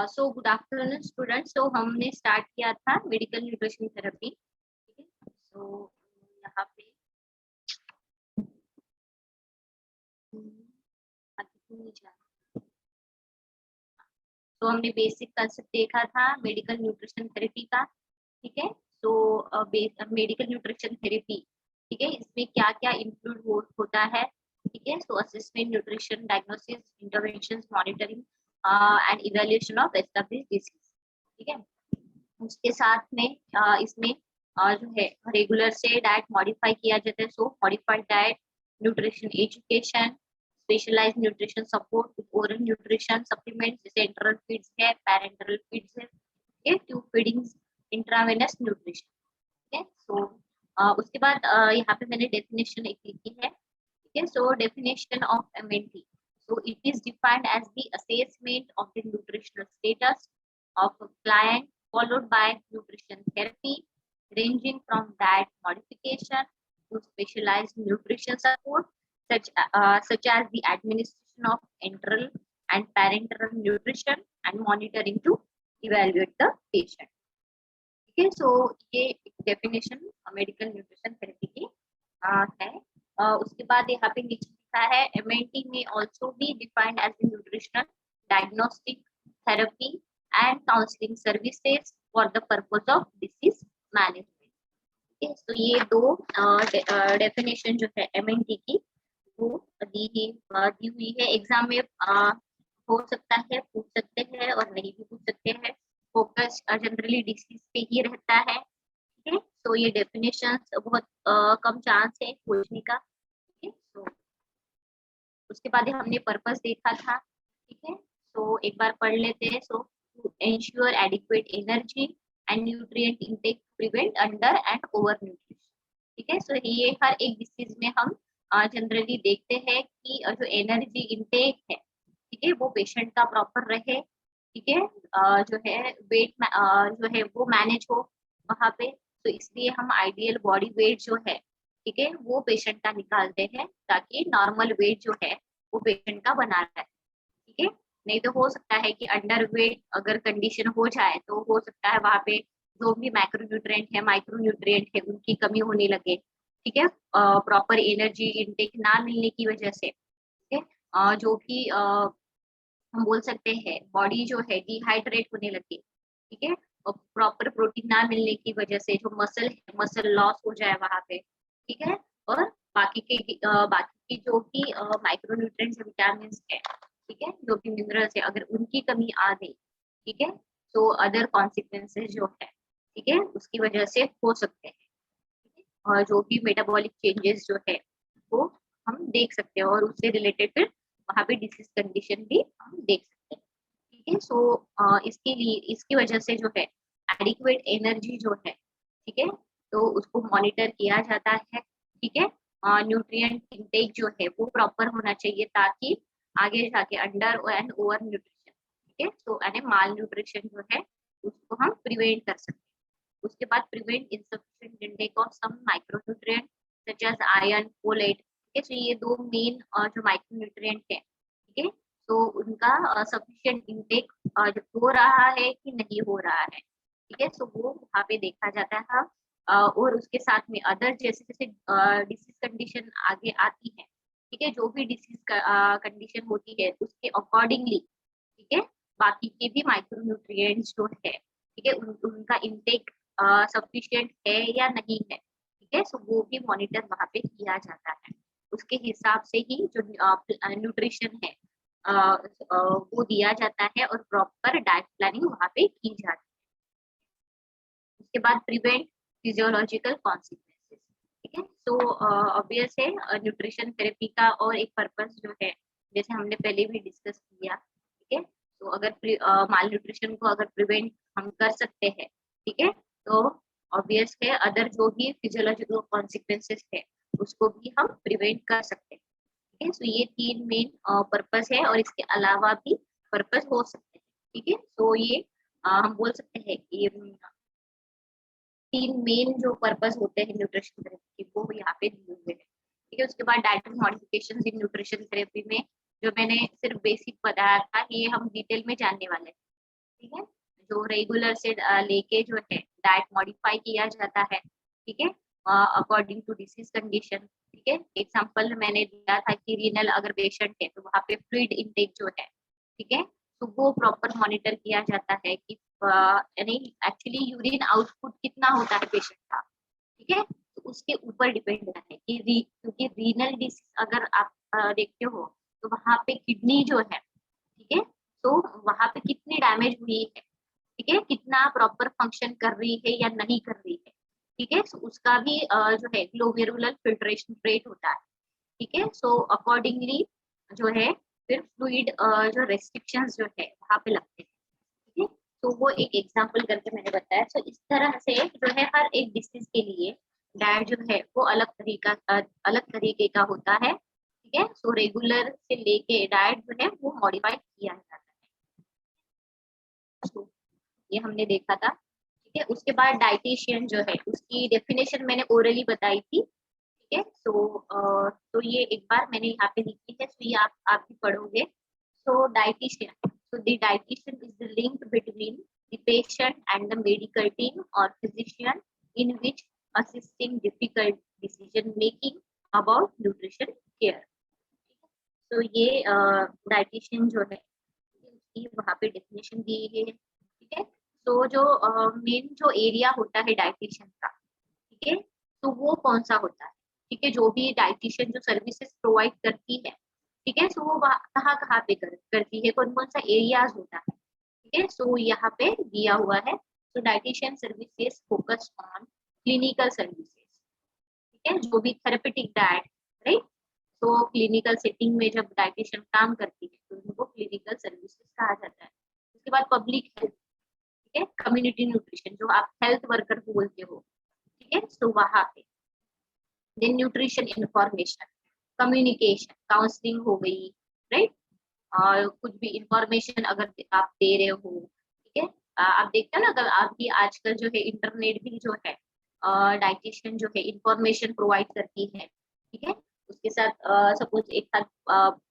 So good afternoon students. तो हमने start किया था मेडिकल न्यूट्रिशन थेरेपी। ठीक है, सो यहाँ पे तो हमने बेसिक कंसेप्ट देखा था मेडिकल न्यूट्रिशन थेरेपी का। ठीक है, तो मेडिकल न्यूट्रिशन थेरेपी, ठीक है, इसमें क्या क्या इंक्लूड होता है। ठीक है, सो assessment, nutrition, diagnosis, intervention, monitoring and evaluation of established disease. ठीक है, उसके साथ में इसमें जो है रेगुलर से डाइट मॉडिफाई किया जाता है। So modified diet, nutrition education, specialized nutrition support, oral nutrition supplement जैसे एंटरल फीड्स है, पैरेंटरल फीड्स है, ये ट्यूब फीडिंग्स, इंट्रावेनस न्यूट्रिशन। ठीक है, सो उसके बाद यहाँ पे मैंने डेफिनेशन एक लिखी है। ठीक है, so definition of MNT, so it is defined as the assessment of the nutritional status of a client followed by nutrition therapy ranging from diet modification to specialized nutrition support such as the administration of enteral and parenteral nutrition and monitoring to evaluate the patient. ठीक है, सो ये definition medical nutrition therapy की है। उसके बाद यहाँ पे नीचे लिखा है एमएनटी में also be defined as a nutritional diagnostic therapy and counselling services for the purpose of disease management. ठीक है, तो ये दो डेफिनेशन जो है एमएनटी की वो दी हुई है। एग्जाम में हो सकता है, पूछ सकते हैं और नहीं भी पूछ सकते हैं। फोकस जनरली डिसीज पे ही रहता है। ठीक है, तो ये डेफिनेशंस बहुत कम चांस है पूछने का। ठीक है, तो उसके बाद हमने पर्पस देखा था। ठीक है, तो एक बार पढ़ लेते हैं। So to ensure adequate energy and nutrient intake, prevent under and over nutrition. ठीक है, सो ये हर एक डिसीज में हम जनरली देखते हैं कि जो एनर्जी इनटेक है, ठीक है, वो पेशेंट का प्रॉपर रहे। ठीक है, जो है वेट जो है वो मैनेज हो वहाँ पे। तो इसलिए हम आइडियल बॉडी वेट जो है, ठीक है, वो पेशेंट का निकालते हैं ताकि नॉर्मल वेट जो है वो पेशेंट का बना रहे। ठीक है, नहीं तो हो सकता है कि अंडर वेट अगर कंडीशन हो जाए तो हो सकता है वहाँ पे जो भी मैक्रोन्यूट्रिएंट है, माइक्रोन्यूट्रिएंट है, उनकी कमी होने लगे। ठीक है, प्रॉपर एनर्जी इनटेक ना मिलने की वजह से। ठीक है, जो कि हम बोल सकते हैं बॉडी जो है डिहाइड्रेट होने लगी। ठीक है, और प्रॉपर प्रोटीन ना मिलने की वजह से जो मसल है, मसल लॉस हो जाए वहां पे। ठीक है, और बाकी की जो भी माइक्रोन्यूट्रिएंट्स, विटामिन है, ठीक है, जो भी मिनरल्स है, अगर उनकी कमी आ गई, ठीक है, तो अदर कॉन्सिक्वेंसेस जो है, ठीक है, उसकी वजह से हो सकते हैं। ठीक है, और जो भी मेटाबॉलिक चेंजेस जो है वो हम देख सकते हैं और उससे रिलेटेड फिर वहाँ पे डिसीज कंडीशन भी हम देख सकते हैं। ठीक है, सो इसके लिए इसकी वजह से जो है एडिक्वेट एनर्जी जो है, ठीक है, तो उसको मॉनिटर किया जाता है। ठीक है, न्यूट्रिएंट इनटेक जो है वो प्रॉपर होना चाहिए ताकि आगे जाके अंडर एंड ओवर न्यूट्रिशन, ठीक है, तो यानी माल न्यूट्रिशन जो है उसको हम प्रिवेंट कर सकते हैं। उसके बाद prevent insufficient intake of some micronutrient such as iron, folate। ठीक है, तो ये दो मेन जो माइक्रोन्यूट्रिएंट है, ठीक है, तो उनका सफिशिएंट इंटेक हो रहा है कि नहीं हो रहा है। ठीक है, तो वो वहाँ पे देखा जाता है। और उसके साथ में अदर जैसे जैसे डिसीज कंडीशन आगे आती है, ठीक है, जो भी डिसीज कंडीशन होती है उसके अकॉर्डिंगली, ठीक है, बाकी के भी माइक्रोन्यूट्रिएंट्स जो है, ठीक है, उनका इंटेक सफिशिएंट है या नहीं है। ठीक है, सो वो भी मॉनिटर वहाँ पे किया जाता है। उसके हिसाब से ही जो न्यूट्रिशन है वो दिया जाता है और प्रॉपर डाइट प्लानिंग वहाँ पे की जाती है। उसके बाद प्रिवेंट फिजियोलॉजिकल कॉन्सिक्वेंसेस। ठीक है, तो ऑब्वियस है न्यूट्रिशन थेरेपी का और एक पर्पस जो है, जैसे हमने पहले भी डिस्कस किया। ठीक है, तो अगर माल न्यूट्रिशन को अगर प्रिवेंट हम कर सकते हैं, ठीक है, तो ऑब्वियस है अदर जो भी फिजियोलॉजिकल कॉन्सिक्वेंसेस है उसको भी हम प्रिवेंट कर सकते हैं। ठीक है, तो ये तीन मेन पर्पस है और इसके अलावा भी पर्पस हो सकते हैं। ठीक है, तो ये हम बोल सकते हैं कि तीन मेन जो पर्पस होते हैं न्यूट्रिशन थेरेपी वो यहाँ पे दिए हुए हैं। ठीक है, उसके बाद dietary modification in nutrition therapy में जो मैंने सिर्फ बेसिक बताया था, ये हम डिटेल में जानने वाले हैं। ठीक है। जो रेगुलर से लेके जो है डाइट मॉडिफाई किया जाता है, ठीक है, अकॉर्डिंग टू डिसीज कंडीशन। ठीक है, एग्जांपल मैंने दिया था कि रीनल अगर पेशेंट है तो वहाँ पे फ्लूइड इनटेक जो है, ठीक है, तो वो प्रॉपर मॉनिटर किया जाता है कि यानी एक्चुअली यूरिन आउटपुट कितना होता है पेशेंट का, ठीक है, तो उसके ऊपर डिपेंड है कि क्योंकि रीनल डिसीज अगर आप देखते हो तो वहाँ पे किडनी जो है, ठीक है, तो वहां पे कितनी डैमेज हुई है, ठीक है, कितना प्रॉपर फंक्शन कर रही है या नहीं कर रही है, ठीक है, सो उसका भी जो है ग्लोमेरुलर फिल्ट्रेशन रेट होता है, ठीक है, सो अकॉर्डिंगली जो है फिर फ्लूइड जो रेस्ट्रिक्शंस जो है वहां पे लगते हैं, ठीक है, तो वो एक एग्जांपल करके मैंने बताया। तो इस तरह से जो है हर एक डिसीज के लिए डाइट जो है वो अलग तरीके का होता है, ठीक है, सो रेगुलर से लेके डाइट जो है वो मॉडिफाई किया जाता है। तो ये हमने देखा था, ठीक है। उसके बाद डाइटिशियन जो है उसकी डेफिनेशन मैंने ओरली बताई थी, ठीक है, तो ये एक बार मैंने यहाँ पे लिखी है, तो ये आप भी पढ़ोगे। सो dietitian, so the dietitian is the link between the patient and the medical team or physician in which assisting difficult decision making about nutrition care। तो ये डाइटिशियन जो है उसकी वहाँ पे डेफिनेशन दी गई है, ठीक है। तो जो मेन जो एरिया होता है डाइटिशियन का, ठीक है, तो वो कौन सा होता है, ठीक है, जो भी डाइटिशियन जो सर्विसेज प्रोवाइड करती है, ठीक है, सो वो कहाँ कहाँ पे करती है, कौन कौन सा एरियाज होता है, ठीक है, सो यहाँ पे दिया हुआ है। तो dietitian services focus on clinical services, ठीक है, जो भी थेरेपेटिक डाइट, राइट, तो क्लिनिकल सेटिंग में जब डाइटिशियन काम करती है तो उनको क्लिनिकल सर्विसेज कहा जाता है। उसके बाद पब्लिक हेल्थ, ठीक है, कम्युनिटी न्यूट्रिशन जो आप हेल्थ वर्कर को बोलते हो, ठीक है, तो वहां पे then nutrition information, communication, counselling हो गई, राइट, और कुछ भी इंफॉर्मेशन अगर आप दे रहे हो, ठीक है, आप देखते हो ना अगर आपकी आजकल जो है इंटरनेट भी जो है डाइटिशियन जो है इंफॉर्मेशन प्रोवाइड करती है, ठीक है, उसके साथ सपोज एक साथ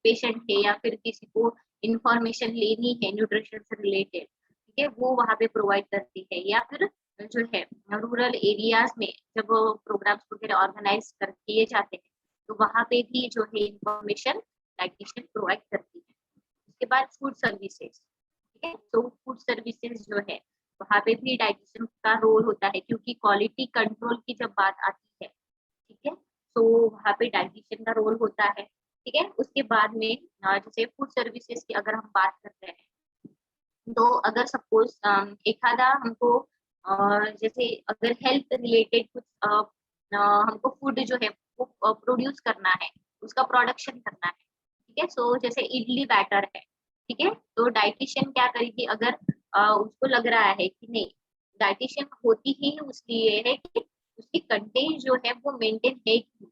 पेशेंट है या फिर किसी को इंफॉर्मेशन लेनी है न्यूट्रिशन से रिलेटेड, ठीक है, वो वहाँ पे प्रोवाइड करती है, या फिर जो है रूरल एरियाज में जब प्रोग्राम्स वगैरह ऑर्गेनाइज कर किए जाते हैं तो वहाँ पे भी जो है इंफॉर्मेशन डाइटिशियन प्रोवाइड करती है। उसके बाद फूड सर्विसेज, ठीक है, तो फूड सर्विसेज जो है वहाँ पे भी डाइटिशियन का रोल होता है क्योंकि क्वालिटी कंट्रोल की जब बात आती है, ठीक है, तो वहाँ पे डाइटिशियन का रोल होता है, ठीक है। उसके बाद में जैसे फूड सर्विसेज की अगर हम बात करते हैं तो अगर सपोज एक आधा हमको जैसे अगर हेल्थ रिलेटेड कुछ हमको फूड जो है वो प्रोड्यूस करना है, उसका प्रोडक्शन करना है, ठीक है, सो जैसे इडली बैटर है, ठीक है, तो डाइटिशियन क्या करेगी अगर उसको लग रहा है कि नहीं, डाइटिशियन होती ही उसलिए है कि उसकी कंटेंट जो है वो मेंटेन है कि नहीं,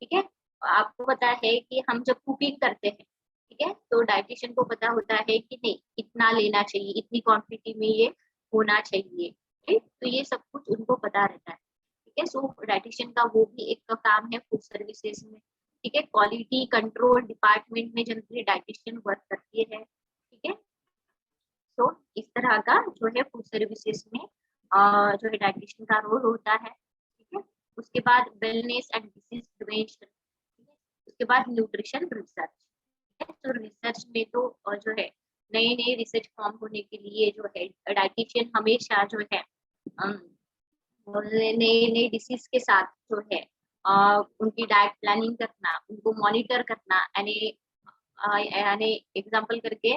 ठीक है, आपको पता है कि हम जब कुकिंग करते हैं, ठीक है, तो डाइटिशियन को पता होता है कि नहीं इतना लेना चाहिए, इतनी क्वांटिटी में ये होना चाहिए, ठीक, तो ये सब कुछ उनको पता रहता है, ठीक है, सो डाइटिशियन का वो भी एक काम है फूड सर्विसेज में, ठीक है, क्वालिटी कंट्रोल डिपार्टमेंट में जनरली डाइटिशियन वर्क करती है, ठीक है, तो इस तरह का जो है फूड सर्विसेज में जो है डाइटिशियन का रोल होता है, ठीक है। उसके बाद वेलनेस एंड डिसीज प्रिवेंशन, उसके बाद न्यूट्रिशन रिसर्च, ठीक है, तो रिसर्च में तो जो है नए नए रिसर्च फॉर्म होने के लिए जो है डाइटिशियन हमेशा जो है नए नए डिसीज के साथ जो है उनकी डाइट प्लानिंग करना, उनको मॉनिटर करना, यानी यानी एग्जांपल करके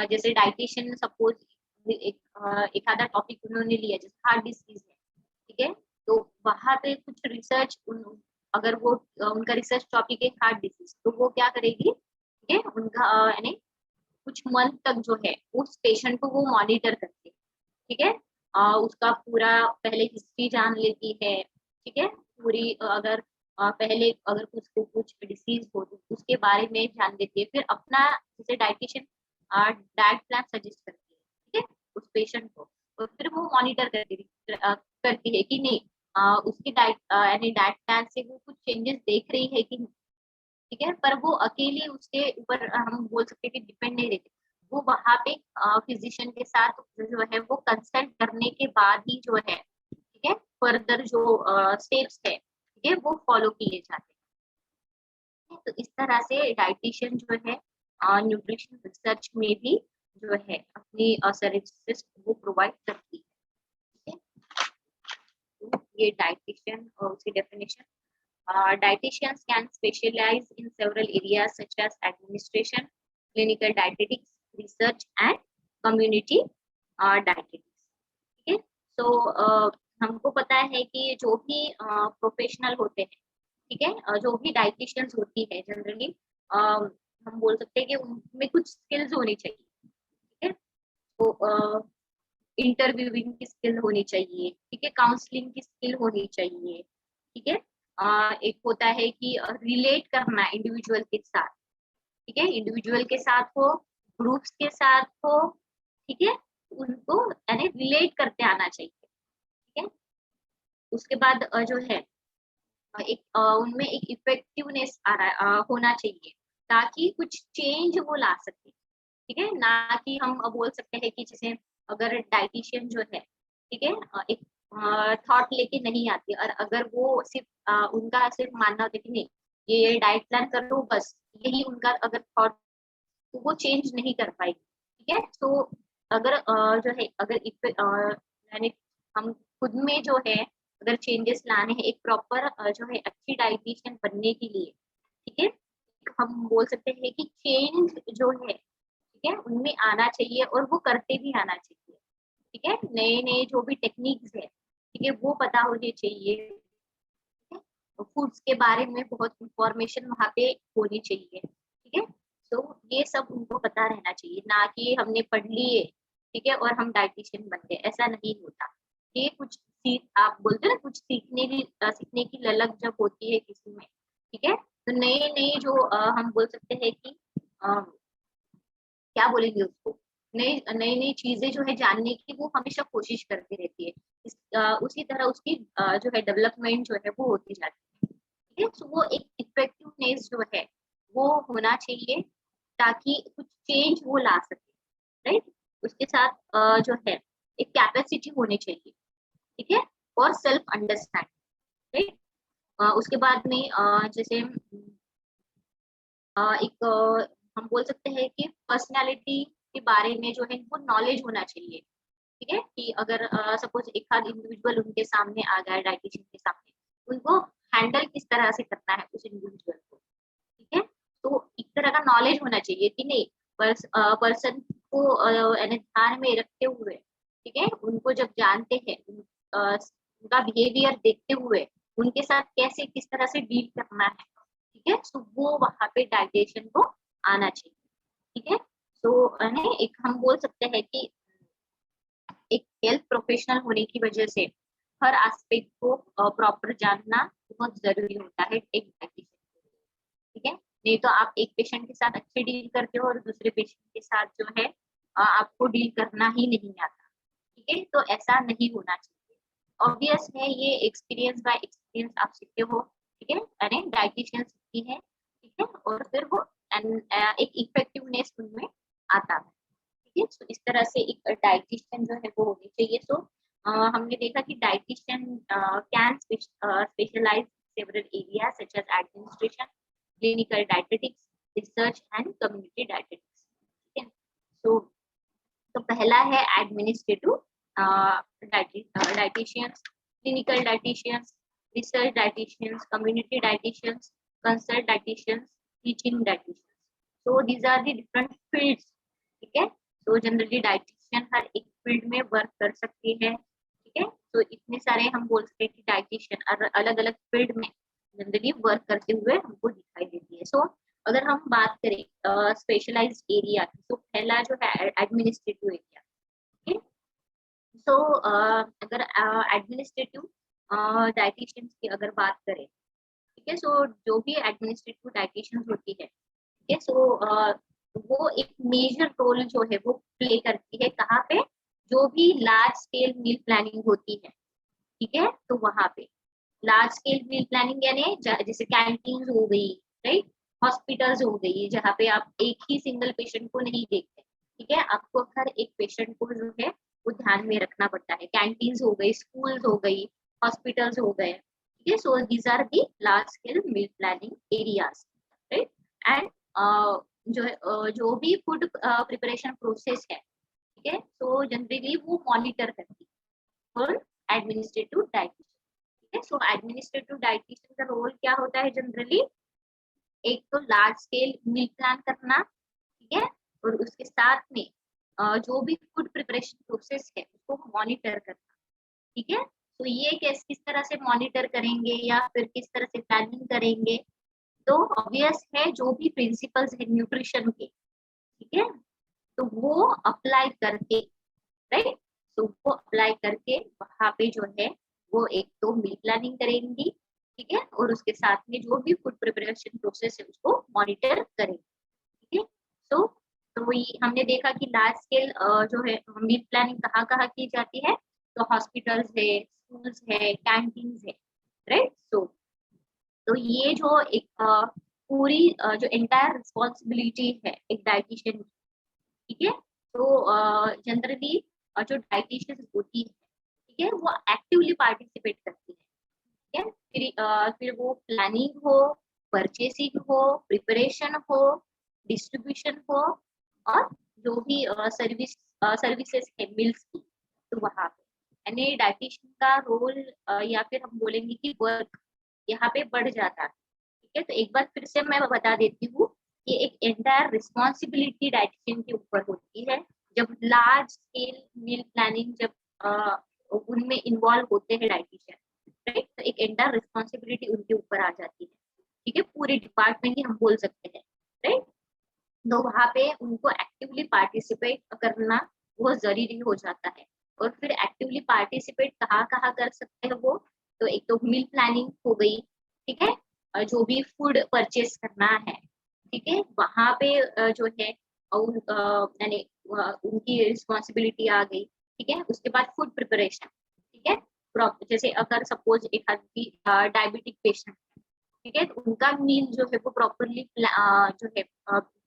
जैसे डाइटिशियन सपोज एक आधा टॉपिक उन्होंने लिया जैसे हार्ट डिसीज है, ठीक है, तो वहां पे कुछ रिसर्च अगर वो उनका रिसर्च टॉपिक है हार्ट डिसीज तो वो क्या करेगी, ठीक है, उनका यानी कुछ मंथ तक जो है उस पेशेंट को वो मॉनिटर करती है, ठीक है, उसका पूरा पहले हिस्ट्री जान लेती है, ठीक है, पूरी अगर पहले अगर उसको कुछ डिसीज हो तो उसके बारे में जान लेती है, फिर अपना जैसे डाइटिशियन डाइट प्लान सजेस्ट करती है, ठीक है, उस पेशेंट को, और फिर वो मॉनिटर करती है कि नहीं उसकी डाइट यानी डाइट प्लान से वो कुछ चेंजेस देख रही है कि नहीं, ठीक है, पर वो अकेले उसके ऊपर हम बोल सकते हैं कि डिपेंड नहीं रहते, वो वहां पे फिजिशियन के साथ जो है वो कंसल्ट करने के बाद ही जो है, ठीक है, फर्दर जो स्टेप्स है, ठीक है, वो फॉलो किए जाते हैं। तो इस तरह से डाइटिशियन जो है न्यूट्रिशन रिसर्च में भी जो है अपनी सर्विसेज वो प्रोवाइड करती है। ठीक है, तो ये डाइटिशियन और उसकी definition. Dietitians can specialize in several areas such as administration, clinical dietetics, research, and community dietetics. ठीक है, तो हमको पता है कि जो भी प्रोफेशनल होते हैं, ठीक है, जो भी डाइटिशियंस होती है जनरली, हम बोल सकते हैं कि उनमें कुछ स्किल्स होनी चाहिए। ठीक है, तो इंटरव्यूइंग की स्किल होनी चाहिए, ठीक है, काउंसलिंग की स्किल होनी चाहिए। ठीक है, एक होता है कि रिलेट करना इंडिविजुअल के साथ, ठीक है, इंडिविजुअल के साथ हो, ग्रुप्स के साथ हो, ठीक है, उनको यानी रिलेट करते आना चाहिए। ठीक है, उसके बाद जो है एक उनमें एक इफेक्टिवनेस आ रहा होना चाहिए, ताकि कुछ चेंज वो ला सके। ठीक है, ना कि हम बोल सकते हैं कि जैसे अगर डाइटिशियन जो है, ठीक है, एक थॉट लेके नहीं आती, और अगर वो सिर्फ उनका सिर्फ मानना होता है कि नहीं ये डाइट प्लान कर लो बस, यही उनका अगर थॉट, तो वो चेंज नहीं कर पाएगी। ठीक है, तो अगर जो है अगर यानी हम खुद में जो है अगर चेंजेस लाने हैं एक प्रॉपर जो है अच्छी डाइटिशियन बनने के लिए, ठीक है, हम बोल सकते हैं कि चेंज जो है, ठीक है, उनमें आना चाहिए और वो करते भी आना चाहिए। ठीक है, नए नए जो भी टेक्निक्स है, ठीक है, वो पता होने चाहिए। फूड्स के बारे में बहुत इंफॉर्मेशन वहाँ पे होनी चाहिए। ठीक है, तो ये सब उनको पता रहना चाहिए, ना कि हमने पढ़ लिए, ठीक है, और हम डाइटिशियन बन गए, ऐसा नहीं होता। ये कुछ सीख, आप बोलते हैं ना, कुछ सीखने की ललक जब होती है किसी में, ठीक है, तो नए नए जो हम बोल सकते हैं कि क्या बोलेंगे उसको, नई नई नई चीजें जो है जानने की वो हमेशा कोशिश करती रहती है। उसी तरह उसकी जो है डेवलपमेंट जो है वो होती जाती है। ठीक है, तो वो एक इफेक्टिवनेस जो है वो होना चाहिए, ताकि कुछ चेंज वो ला सके। राइट, उसके साथ जो है एक कैपेसिटी होनी चाहिए। ठीक है, और सेल्फ अंडरस्टैंड। राइट, उसके बाद में जैसे एक हम बोल सकते हैं कि पर्सनालिटी के बारे में जो है वो नॉलेज होना चाहिए। ठीक है, कि अगर सपोज एक आध इंडिविजुअल उनके सामने आ गया डाइटिशियन के सामने, उनको हैंडल किस तरह से करना है उस इंडिविजुअल को। ठीक है, तो एक तरह का नॉलेज होना चाहिए कि नहीं, पर्सन को यानी ध्यान में रखते हुए, ठीक है, उनको जब जानते हैं उनका बिहेवियर देखते हुए उनके साथ कैसे किस तरह से डील करना है। ठीक है, तो वो वहां पे डाइटेशन को आना चाहिए। ठीक है, तो एक हम बोल सकते हैं कि एक हेल्थ प्रोफेशनल होने की वजह से हर एस्पेक्ट को प्रॉपर जानना बहुत जरूरी होता है एक डाइटिशियन। ठीक है, नहीं तो आप एक पेशेंट के साथ अच्छे डील करते हो और दूसरे पेशेंट के साथ जो है आपको डील करना ही नहीं आता। ठीक है, तो ऐसा नहीं होना चाहिए। ऑब्वियस है, ये एक्सपीरियंस बाय एक्सपीरियंस आप सीखते हो। ठीक है, यानी डाइटिशियन सीखती है। ठीक है, और फिर वो एक इफेक्टिवनेस उनमें आता है। ठीक है, तो इस तरह से एक डाइटिशियन जो है वो होनी चाहिए। तो हमने देखा कि dietitian can specialise several area such as administration, clinical dietetics, research and community dietetics. ठीक है, तो पहला है administrative dietitians, clinical dietitians, research dietitians, community dietitians, consult dietitians, teaching dietitians. So these are the different fields। ठीक है, तो generally dietitian हर एक field में वर्क कर सकती है। ठीक है, तो इतने सारे हम बोल सकते हैं कि डाइटिशियन अलग अलग फील्ड में जनरली वर्क करते हुए हमको दिखाई देती है। सो अगर हम बात करें स्पेशलाइज्ड एरिया की, तो पहला जो है एडमिनिस्ट्रेटिव एरिया। ठीक है, सो अगर एडमिनिस्ट्रेटिव डाइटिशियंस की अगर बात करें, ठीक है, सो जो भी एडमिनिस्ट्रेटिव डाइटिशियंस होती है, ठीक है, सो वो एक मेजर रोल जो है वो प्ले करती है कहाँ पे, जो भी लार्ज स्केल मील प्लानिंग होती है। ठीक है, तो वहां पे लार्ज स्केल मील प्लानिंग यानी जैसे कैंटीन हो गई, राइट, हॉस्पिटल्स हो गई, जहाँ पे आप एक ही सिंगल पेशेंट को नहीं देखते। ठीक है, आपको हर एक पेशेंट को जो है वो ध्यान में रखना पड़ता है। कैंटीन्स हो गई, स्कूल्स हो गई, हॉस्पिटल्स हो गए, ठीक है। So these are the large scale meal planning areas, right. And जो भी फूड प्रिपरेशन प्रोसेस है, ठीक है, तो जनरली वो मॉनिटर करती है और एडमिनिस्ट्रेटिव डाइटिशियन, ठीक है। सो एडमिनिस्ट्रेटिव डाइटिशियन का रोल क्या होता है जनरली? एक तो लार्ज स्केल मील प्लान करना, ठीक है, और उसके साथ में जो भी फूड प्रिपरेशन प्रोसेस है उसको मॉनिटर करना, ठीक है। तो ये किस तरह से मॉनिटर करेंगे या फिर किस तरह से प्लानिंग करेंगे? तो ऑब्वियस है, जो भी प्रिंसिपल्स है न्यूट्रिशन के, ठीक है, तो वो अप्लाई करके, राइट, तो वो अप्लाई करके वहां पे जो है वो एक तो मील प्लानिंग करेंगी, ठीक है, और उसके साथ में जो भी फूड प्रिपरेशन प्रोसेस है उसको मॉनिटर करेंगे, ठीक है। तो ये हमने देखा कि लार्ज स्केल जो है मील प्लानिंग कहाँ कहाँ की जाती है? तो हॉस्पिटल्स है, स्कूल्स है, कैंटीन्स है, राइट। तो ये जो एक पूरी जो एंटायर रिस्पॉन्सिबिलिटी है एक डाइटिशियन की, ठीक है। तो जनरली जो डाइटिशियन होती है, ठीक है, वो एक्टिवली पार्टिसिपेट करती है, ठीक है। फिर वो प्लानिंग हो, परचेसिंग हो, प्रिपरेशन हो, डिस्ट्रीब्यूशन हो, और जो भी सर्विसेज है मिल्स की, तो वहां पे यानी डाइटिशियन का रोल या फिर हम बोलेंगे कि वर्क यहाँ पे बढ़ जाता है, ठीक है। तो एक बार फिर से मैं बता देती हूँ कि एक एंटायर रिस्पॉन्सिबिलिटी डाइटिशियन के ऊपर होती है जब लार्ज स्केल मील प्लानिंग, जब उनमें इन्वॉल्व होते हैं डाइटिशियन, राइट। तो एक एंटायर रिस्पॉन्सिबिलिटी उनके ऊपर आ जाती है, ठीक है, पूरे डिपार्टमेंट ही हम बोल सकते हैं, राइट। तो वहां पे उनको एक्टिवली पार्टिसिपेट करना बहुत जरूरी हो जाता है। और फिर एक्टिवली पार्टिसिपेट कहाँ कहाँ कर सकते हैं वो? तो एक तो मील प्लानिंग हो गई, ठीक है, जो भी फूड परचेस करना है, ठीक है, वहां पे जो है यानी उनकी रिस्पॉन्सिबिलिटी आ गई, ठीक है। उसके बाद फूड प्रिपरेशन, ठीक है, जैसे अगर सपोज एक आदमी डायबिटिक पेशेंट, ठीक है, तो उनका मील जो है वो प्रॉपरली जो है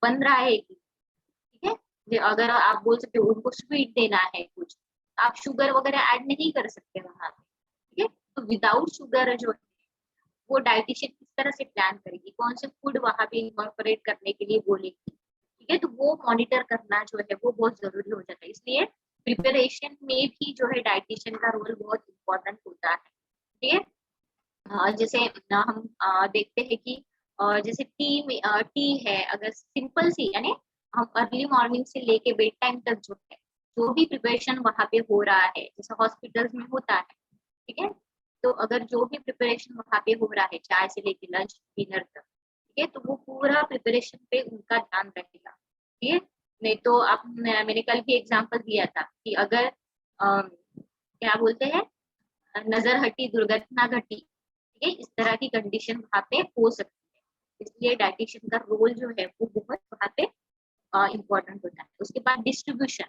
बन रहा है कि, ठीक है। अगर आप बोल सकते हो उनको स्वीट देना है कुछ, आप शुगर वगैरह ऐड नहीं कर सकते वहां पे, ठीक है। तो विदाउट शुगर जो है वो डाइटिशियन किस तरह से प्लान करेगी, कौन से फूड वहां पे इंकॉर्पोरेट करने के लिए बोलेगी, ठीक है। तो वो मॉनिटर करना जो है वो बहुत जरूरी हो जाता है। इसलिए प्रिपरेशन में भी जो है डाइटिशियन का रोल बहुत इंपॉर्टेंट होता है, ठीक है। जैसे हम देखते हैं कि जैसे टी है, अगर सिंपल सी यानी हम अर्ली मॉर्निंग से लेके बेड टाइम तक जो है जो भी प्रिपरेशन वहां पे हो रहा है जैसे हॉस्पिटल्स में होता है, ठीक है। तो अगर जो भी प्रिपरेशन वहां पे हो रहा है चाय से लेके लंच डिनर तक, ठीक है, तो वो पूरा प्रिपरेशन पे उनका ध्यान रहेगा, ठीक है। नहीं तो आप मैंने कल भी एग्जांपल दिया था कि अगर क्या बोलते हैं, नजर हटी दुर्घटना घटी, ठीक है, इस तरह की कंडीशन वहाँ पे हो सकती है। इसलिए डाइटिशियन का रोल जो है वो बहुत वहाँ पे इम्पोर्टेंट होता है। उसके बाद डिस्ट्रीब्यूशन,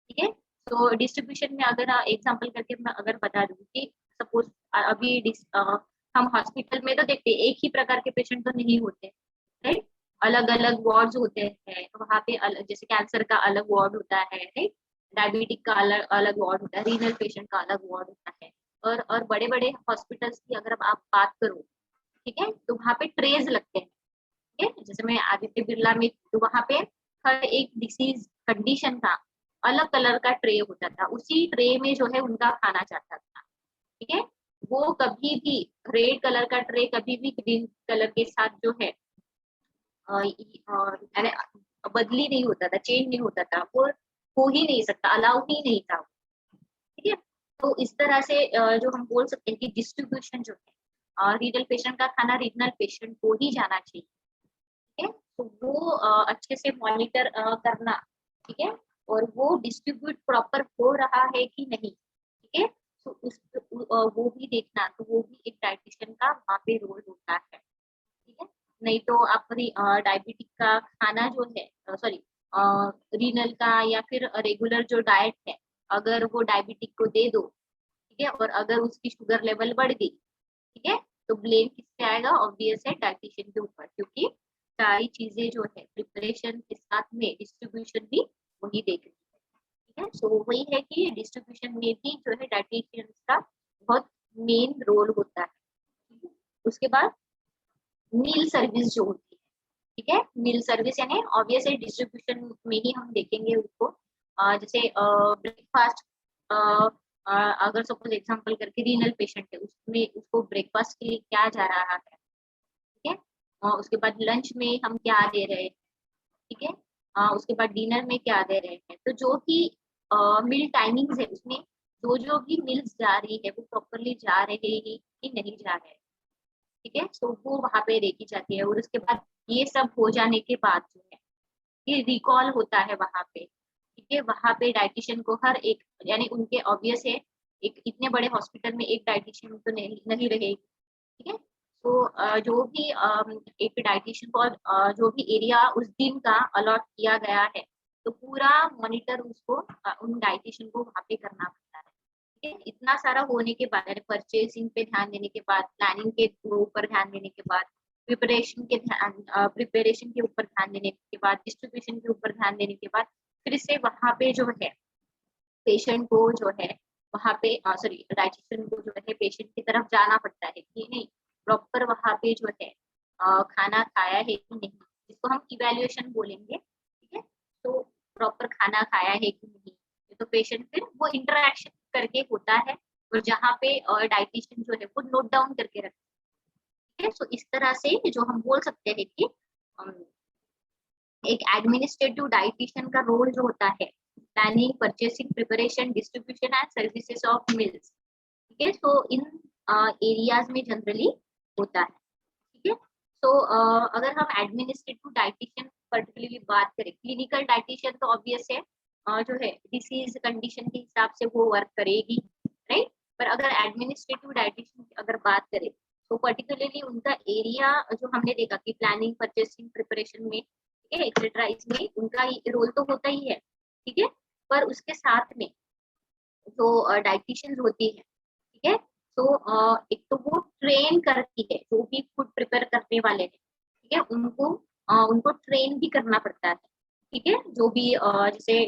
ठीक है। तो डिस्ट्रीब्यूशन में अगर एग्जांपल करके मैं अगर बता दूं कि सपोज अभी हम हॉस्पिटल में तो देखते हैं एक ही प्रकार के पेशेंट तो नहीं होते, राइट। अलग अलग वार्ड्स होते हैं वहाँ पे, जैसे कैंसर का अलग वार्ड होता है, राइट, डायबिटिक का अलग अलग वार्ड होता है, रीनल पेशेंट का अलग वार्ड होता है। और बड़े बड़े हॉस्पिटल्स की अगर आप बात करो, ठीक है, तो वहाँ पे ट्रेज लगते हैं, ठीक है। जैसे मैं आदित्य बिरला में, तो वहाँ पे हर एक डिसीज कंडीशन का अलग कलर का ट्रे होता था, उसी ट्रे में जो है उनका खाना जाता था, ठीक है। वो कभी भी रेड कलर का ट्रे कभी भी ग्रीन कलर के साथ जो है यानी बदली नहीं होता था, चेंज नहीं होता था, वो हो ही नहीं सकता, अलाउ ही नहीं था, ठीक है। तो इस तरह से जो हम बोल सकते हैं कि डिस्ट्रीब्यूशन जो है रीनल पेशेंट का खाना रीनल पेशेंट को ही जाना चाहिए, ठीक है। तो वो अच्छे से मॉनिटर करना, ठीक है, और वो डिस्ट्रीब्यूट प्रॉपर हो रहा है कि नहीं, ठीक है। तो वो भी देखना, तो वो भी एक डाइटिशियन का वहाँ पे रोल होता है, ठीक है। नहीं तो आप डायबिटिक का खाना जो है, सॉरी, रीनल का या फिर रेगुलर जो डाइट है, अगर वो डायबिटिक को दे दो, ठीक है, और अगर उसकी शुगर लेवल बढ़ गई, ठीक है, तो ब्लेम किससे आएगा? ऑब्वियस है डाइटिशियन के ऊपर, क्योंकि सारी चीजें जो है प्रिपरेशन के साथ में डिस्ट्रीब्यूशन भी वही देख रही है। ठीक है, सो वही है कि डिस्ट्रीब्यूशन में भी जो है डाइटिशियंस का बहुत मेन रोल होता है। ठीक है? उसके बाद मील सर्विस जो होती है, ठीक है, मील सर्विस यानी ऑब्वियस है डिस्ट्रीब्यूशन में ही हम देखेंगे उसको। जैसे ब्रेकफास्ट, अगर सपोज एग्जांपल करके रीनल पेशेंट है, उसमें उसको ब्रेकफास्ट के लिए क्या जा रहा है, ठीक है, उसके बाद लंच में हम क्या दे रहे हैं, ठीक है, उसके बाद डिनर में क्या दे रहे हैं। तो जो भी मील टाइमिंग्स है उसमें जो जो भी मील्स जा रही है वो प्रॉपरली जा रहे हैं कि नहीं जा रहे हैं, ठीक है, तो वो वहां पे देखी जाती है। और उसके बाद ये सब हो जाने के बाद जो है ये रिकॉल होता है वहां पे, ठीक है, वहां पे डाइटिशियन को हर एक, यानी उनके ऑब्वियस है एक इतने बड़े हॉस्पिटल में एक डाइटिशियन तो नहीं रहेगी, ठीक है, तो जो भी एक डाइटिशियन को जो भी एरिया उस दिन का अलॉट किया गया है तो पूरा मॉनिटर उसको उन डाइटिशियन को वहां पे करना पड़ता है। ठीक है, इतना सारा होने के बाद, परचेसिंग पे ध्यान देने के बाद, प्लानिंग के ऊपर ध्यान देने के बाद, प्रिपरेशन के ऊपर ध्यान देने के बाद, डिस्ट्रीब्यूशन के ऊपर ध्यान देने के बाद, फिर से वहां पे जो है पेशेंट को जो है वहां पे सॉरी डाइटिशियन को जो है पेशेंट की तरफ जाना पड़ता है कि नहीं प्रॉपर वहां पे जो है खाना खाया है कि नहीं, जिसको हम इवेल्युएशन बोलेंगे, ठीक है, तो प्रॉपर खाना खाया है कि नहीं, तो पेशेंट फिर वो इंटरेक्शन करके होता है और जहाँ पे डाइटिशियन जो है वो नोट डाउन करके रखते हैं। सो इस तरह से जो हम बोल सकते हैं कि अम, एक एडमिनिस्ट्रेटिव डाइटिशियन का रोल जो होता है planning, purchasing, preparation, distribution and services of mills, ठीक है, सो इन एरियाज में जनरली होता है। ठीक है, तो अगर हम एडमिनिस्ट्रेटिव डाइटिशियन पर्टिकुलरली बात करें, क्लिनिकल डाइटिशियन तो ऑब्वियस है जो है डिसीज कंडीशन के हिसाब से वो वर्क करेगी, राइट, पर अगर एडमिनिस्ट्रेटिव डाइटिशियन की अगर बात करें तो पर्टिकुलरली उनका एरिया जो हमने देखा कि प्लानिंग, परचेसिंग, प्रिपरेशन में, ठीक है, एक्सेट्रा, इसमें उनका रोल तो होता ही है, ठीक है, पर उसके साथ में जो डाइटिशियंस होती है, ठीक है, तो एक तो वो ट्रेन करती है जो भी फूड प्रिपेयर करने वाले हैं, ठीक है, उनको ट्रेन भी करना पड़ता है, ठीक है, जो भी जैसे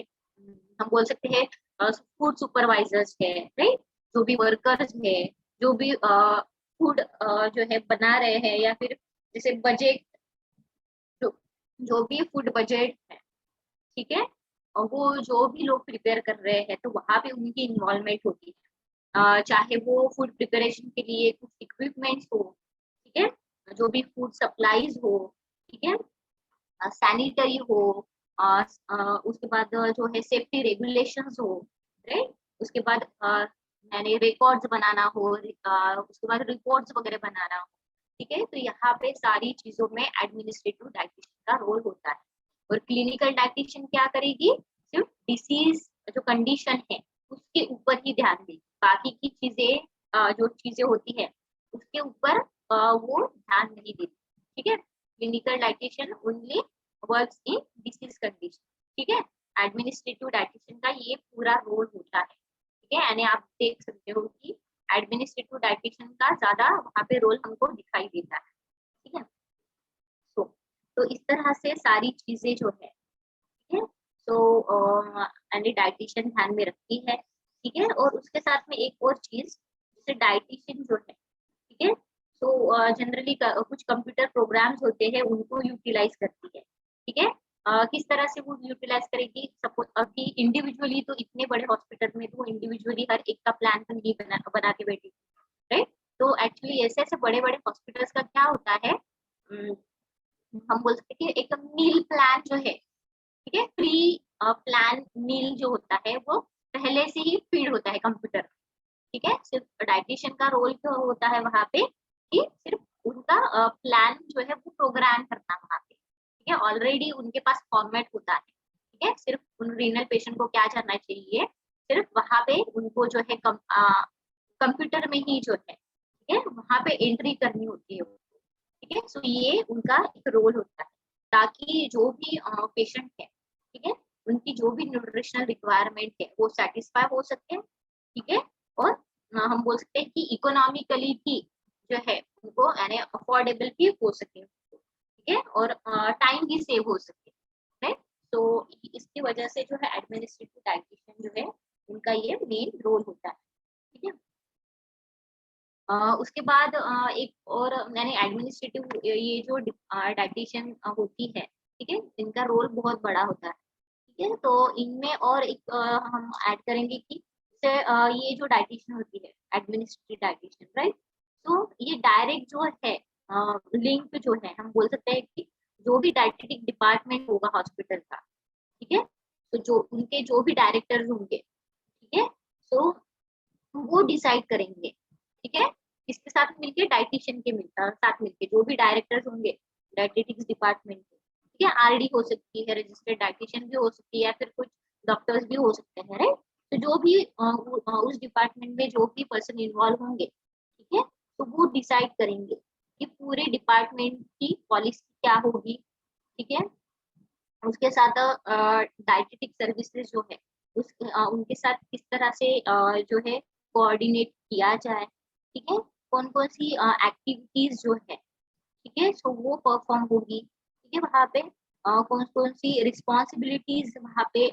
हम बोल सकते हैं फूड सुपरवाइजर्स है, राइट, जो भी वर्कर्स है, जो भी फूड जो है बना रहे हैं, या फिर जैसे बजट, जो जो भी फूड बजट है, ठीक है, और वो जो भी लोग प्रिपेयर कर रहे हैं तो वहां पे उनकी इन्वॉल्वमेंट होती है, चाहे वो फूड प्रिपरेशन के लिए कुछ इक्विपमेंट्स हो, ठीक है, जो भी फूड सप्लाईज हो, ठीक है, सैनिटरी हो, उसके बाद जो है सेफ्टी रेगुलेशंस हो, राइट, उसके बाद यानी रिकॉर्ड्स बनाना हो, उसके बाद रिपोर्ट्स वगैरह बनाना हो, ठीक है, तो यहाँ पे सारी चीजों में एडमिनिस्ट्रेटिव डाइटिशियन का रोल होता है। और क्लिनिकल डाइटिशियन क्या करेगी, सिर्फ डिसीज जो कंडीशन है उसके ऊपर ही ध्यान देगी, बाकी की चीजें जो चीजें होती है उसके ऊपर वो ध्यान नहीं देती, ठीक है, clinical dietitian only works in disease condition, ठीक है, एडमिनिस्ट्रेटिव डाइटिशियन का ये पूरा रोल होता है, ठीक है, यानी आप देख सकते हो कि एडमिनिस्ट्रेटिव डाइटिशियन का ज्यादा वहाँ पे रोल हमको दिखाई देता है, ठीक है, तो इस तरह से सारी चीजें जो है, ठीक है, तो यानी डाइटिशियन ध्यान में रखती है, ठीक है, और उसके साथ में एक और चीज जैसे डाइटिशियन जो है, ठीक है, तो जनरली कुछ कंप्यूटर प्रोग्राम्स होते हैं उनको यूटिलाइज करती है, ठीक है, किस तरह से वो यूटिलाइज करेगी, सपोज अभी इंडिविजुअली तो इतने बड़े हॉस्पिटल में तो इंडिविजुअली हर एक का प्लान तो नहीं बना के बैठी, राइट, तो एक्चुअली ऐसे ऐसे बड़े बड़े हॉस्पिटल्स का क्या होता है, हम बोल सकते हैं कि एक मील प्लान जो है, ठीक है, प्री प्लान मील जो होता है वो पहले से ही फीड होता है कंप्यूटर, ठीक है, सिर्फ डाइटिशियन का रोल तो होता है वहां पे कि सिर्फ उनका प्लान जो है वो प्रोग्राम करना वहां पे, ठीक है, ऑलरेडी उनके पास फॉर्मेट होता है, ठीक है, सिर्फ उन रीनल पेशेंट को क्या करना चाहिए, सिर्फ वहां पे उनको जो है कंप्यूटर में ही जो है, ठीक है, वहां पे एंट्री करनी होती है, ठीक है, सो ये उनका एक रोल होता है ताकि जो भी पेशेंट है, ठीक है, उनकी जो भी न्यूट्रिशनल रिक्वायरमेंट है वो सेटिस्फाई हो सके, ठीक है, और हम बोल सकते हैं कि इकोनॉमिकली भी जो है उनको यानी अफोर्डेबल भी हो सके, ठीक है, और टाइम भी सेव हो सके, राइट, तो इसकी वजह से जो है एडमिनिस्ट्रेटिव डाइटिशियन जो है उनका ये मेन रोल होता है, ठीक है। उसके बाद एक और यानी एडमिनिस्ट्रेटिव ये जो डाइटिशियन होती है, ठीक है, इनका रोल बहुत बड़ा होता है, ठीक है। तो इनमें और एक हम ऐड करेंगे कि जैसे ये जो डाइटिशियन होती है एडमिनिस्ट्रेटिव डाइटिशियन, राइट, तो ये डायरेक्ट जो है लिंक जो है हम बोल सकते हैं कि जो भी डाइटेटिक डिपार्टमेंट होगा हॉस्पिटल का, ठीक है, तो जो उनके जो भी डायरेक्टर्स होंगे, ठीक है, तो वो डिसाइड करेंगे, ठीक है, किसके साथ मिलके, डाइटिशियन के साथ मिलके जो भी डायरेक्टर्स होंगे डाइटेटिक्स डिपार्टमेंट के, ठीक है, आरडी हो सकती है, रजिस्टर्ड डाइटिशियन भी हो सकती है, या फिर कुछ डॉक्टर्स भी हो सकते हैं, राइट। तो जो भी उस डिपार्टमेंट में जो भी पर्सन इन्वॉल्व होंगे, ठीक है, तो वो डिसाइड करेंगे कि पूरे डिपार्टमेंट की पॉलिसी क्या होगी, ठीक है। उसके साथ डाइटेटिक सर्विसेज जो है उनके साथ किस तरह से जो है कोऑर्डिनेट किया जाए, ठीक है, कौन कौन सी एक्टिविटीज जो है, ठीक है, सो वो परफॉर्म होगी, ठीक है, वहाँ पे कौन कौन सी रिस्पॉन्सिबिलिटीज वहाँ पे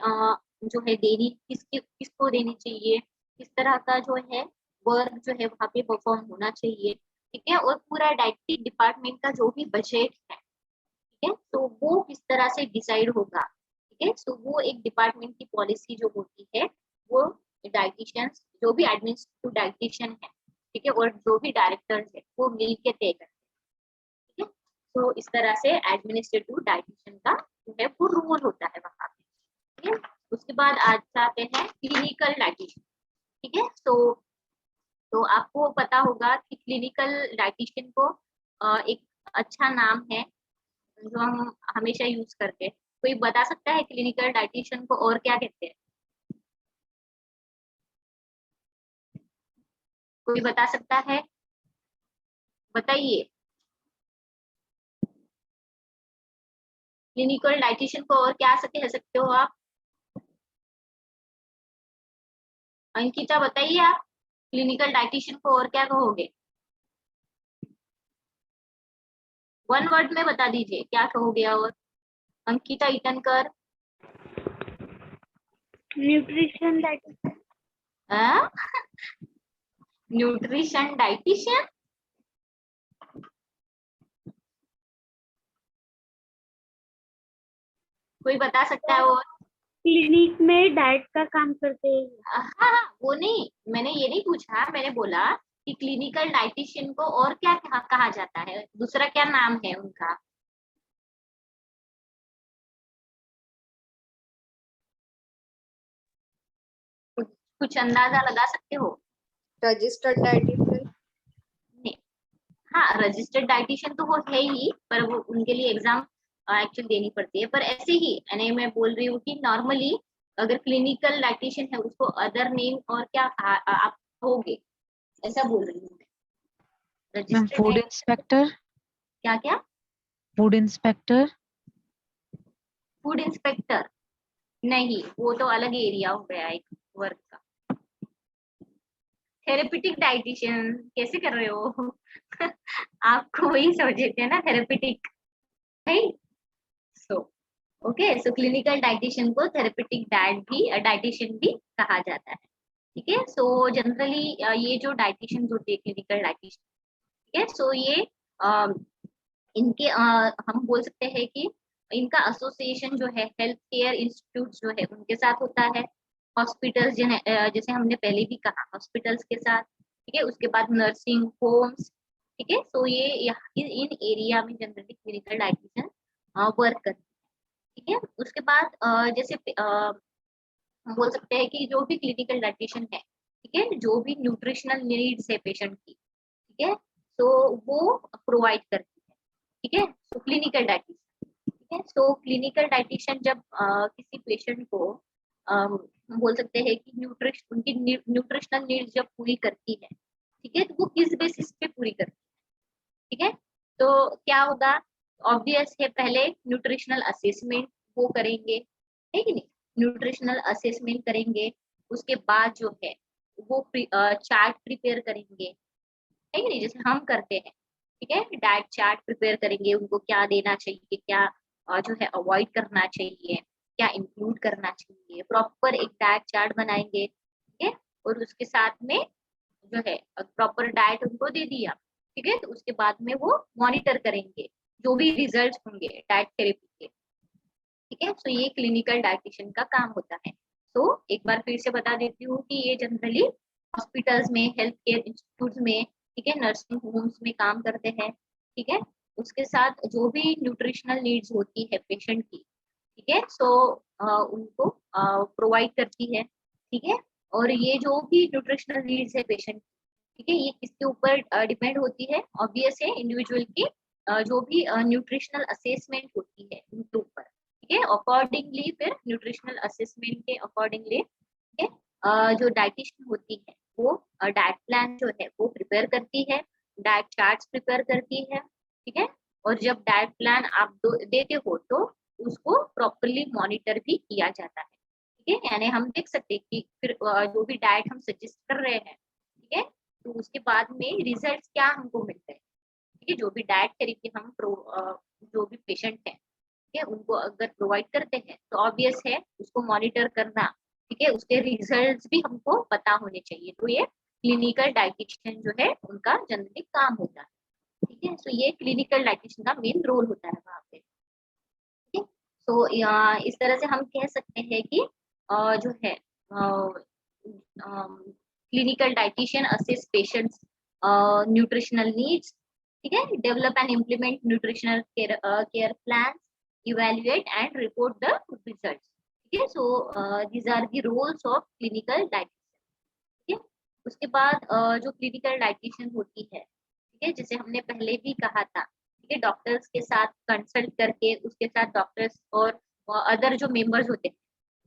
जो है देनी, किसको देनी चाहिए, किस तरह का जो है वर्क जो है वहाँ पे परफॉर्म होना चाहिए, ठीक है, और पूरा डाइटेटिक डिपार्टमेंट का जो भी बजट है, ठीक है, तो वो किस तरह से डिसाइड होगा, ठीक है, तो वो एक डिपार्टमेंट की पॉलिसी जो होती है वो डाइटिशियंस जो भी एडमिनिस्ट्रेटिव डाइटिशियन है, ठीक है, और जो भी डायरेक्टर्स है वो मिल के तय करते हैं, ठीक है। तो इस तरह से एडमिनिस्ट्रेटिव डाइटिशियन का जो है वो रोल होता है वहाँ पे, ठीक है। उसके बाद आ जाते हैं क्लिनिकल डाइटिशियन, ठीक है। तो आपको पता होगा कि क्लिनिकल डाइटिशियन को एक अच्छा नाम है जो हम हमेशा यूज करते हैं। कोई बता सकता है क्लिनिकल डाइटिशियन को और क्या कहते हैं? कोई बता सकता है? बताइए। क्लिनिकल डाइटिशियन को और क्या कह सकते हो आप? अंकिता बताइए आप क्लिनिकल डाइटिशियन को और क्या कहोगे? वन वर्ड में बता दीजिए क्या कहोगे। और Ankita Itankar. Nutrition dietitian. Nutrition dietitian. कोई बता सकता है? और क्लिनिक में डाइट का काम करते हैं। हाँ हाँ, वो नहीं, मैंने ये नहीं पूछा, मैंने बोला कि क्लिनिकल डाइटिशियन को और क्या कहा जाता है, दूसरा क्या नाम है उनका? कुछ अंदाजा लगा सकते हो? Registered dietitian. नहीं। हाँ, रजिस्टर्ड डाइटिशियन तो वो है ही, पर वो उनके लिए एग्जाम एक्चुअली देनी पड़ती है, पर ऐसे ही यानी मैं बोल रही हूँ कि नॉर्मली अगर क्लिनिकल डाइटिशियन है उसको अदर नेम और क्या आप कहोगे, ऐसा बोल रही हूँ मैं। Ma'am registered food inspector. क्या क्या? Food inspector. फूड इंस्पेक्टर नहीं, वो तो अलग एरिया हो गया एक वर्क का। थेरेपिटिक डाइटिशियन कैसे कर रहे हो? आपको वही समझे थे ना, therapeutic, right. So okay, so clinical dietitian को थेरेपिटिक डाइटिशियन भी कहा जाता है, ठीक है। सो जनरली ये जो डाइटिशियन होते हैं क्लिनिकल डाइटिशियन, ठीक है, सो ये इनके हम बोल सकते हैं कि इनका एसोसिएशन जो है हेल्थ केयर इंस्टीट्यूट जो है उनके साथ होता है, हॉस्पिटल्स जैसे हमने पहले भी कहा हॉस्पिटल्स के साथ, ठीक है, उसके बाद नर्सिंग होम्स, ठीक है। सो ये इन एरिया में जनरली क्लिनिकल डाइटिशियन वर्क करते हैं, ठीक है। उसके बाद जैसे हम बोल सकते हैं कि जो भी क्लिनिकल डाइटिशियन है, ठीक है, जो भी न्यूट्रिशनल नीड्स है पेशेंट की, ठीक है, तो वो प्रोवाइड करती है, ठीक है। तो क्लिनिकल डाइटिशियन, ठीक है, तो क्लिनिकल डाइटिशियन जब किसी पेशेंट को हम बोल सकते हैं कि उनकी न्यूट्रिशनल नीड्स जब पूरी करती है, ठीक है, तो वो किस बेसिस पे पूरी करती है, ठीक है। तो क्या होगा, ऑब्वियस है, पहले न्यूट्रिशनल असेसमेंट वो करेंगे, है कि नहीं, न्यूट्रिशनल असेसमेंट करेंगे, उसके बाद जो है वो चार्ट प्रिपेयर करेंगे, है कि नहीं, जैसे हम करते हैं, ठीक है, डाइट चार्ट प्रिपेयर करेंगे, उनको क्या देना चाहिए, क्या जो है अवॉइड करना चाहिए, क्या इंक्लूड करना चाहिए, प्रॉपर एक डाइट चार्ट बनाएंगे, ठीक है। और उसके साथ में जो है प्रॉपर डाइट उनको दे दिया, ठीक है, तो उसके बाद में वो मॉनिटर करेंगे जो भी रिजल्ट होंगे डाइट थेरेपी के, ठीक है। सो ये क्लिनिकल डाइटिशियन का काम होता है। तो एक बार फिर से बता देती हूँ कि ये जनरली हॉस्पिटल्स में, हेल्थ केयर इंस्टीट्यूट में, ठीक है, नर्सिंग होम्स में काम करते हैं, ठीक है। उसके साथ जो भी न्यूट्रिशनल नीड्स होती है पेशेंट की, ठीक है, सो उनको प्रोवाइड करती है, ठीक है। और ये जो भी न्यूट्रिशनल नीड्स है पेशेंट, ठीक है, ये किसके ऊपर डिपेंड होती है, ऑब्वियस है इंडिविजुअल की जो भी न्यूट्रिशनल असेसमेंट होती है उनके ऊपर, ठीक है। अकॉर्डिंगली फिर न्यूट्रिशनल असेसमेंट के अकॉर्डिंगली, ठीक है, जो डाइटिशियन होती है वो डाइट प्लान जो है वो प्रिपेयर करती है, डाइट चार्ट्स प्रिपेयर करती है, ठीक है। और जब डाइट प्लान आप देते हो तो उसको प्रॉपरली मॉनिटर भी किया जाता है, ठीक है। यानी हम देख सकते हैं कि फिर जो भी डाइट हम सजेस्ट कर रहे हैं, ठीक है, तो उसके बाद में रिजल्ट क्या हमको मिलते हैं, ठीक है। जो भी डाइट थेरेपी हम जो भी पेशेंट है, ठीक है, उनको अगर प्रोवाइड करते हैं तो ऑब्वियस है उसको मॉनिटर करना, ठीक है, उसके रिजल्ट्स भी हमको पता होने चाहिए। तो ये क्लिनिकल डाइटिशियन जो है उनका जनरली काम होता है, ठीक है। सो ये क्लिनिकल डाइटिशियन का मेन रोल होता है वहाँ पे, ठीक है। तो इस तरह से हम कह सकते हैं कि जो है clinical dietitian assist patients nutritional needs, ठीक है, develop and implement nutritional care plan, evaluate and report the results, ठीक है। सो these are the roles of clinical dietitian, ठीक है। उसके बाद जो क्लिनिकल डाइटिशियन होती है, ठीक है, जैसे हमने पहले भी कहा था, ठीक है, डॉक्टर्स के साथ कंसल्ट करके उसके साथ डॉक्टर्स और अदर जो मेंबर्स होते हैं,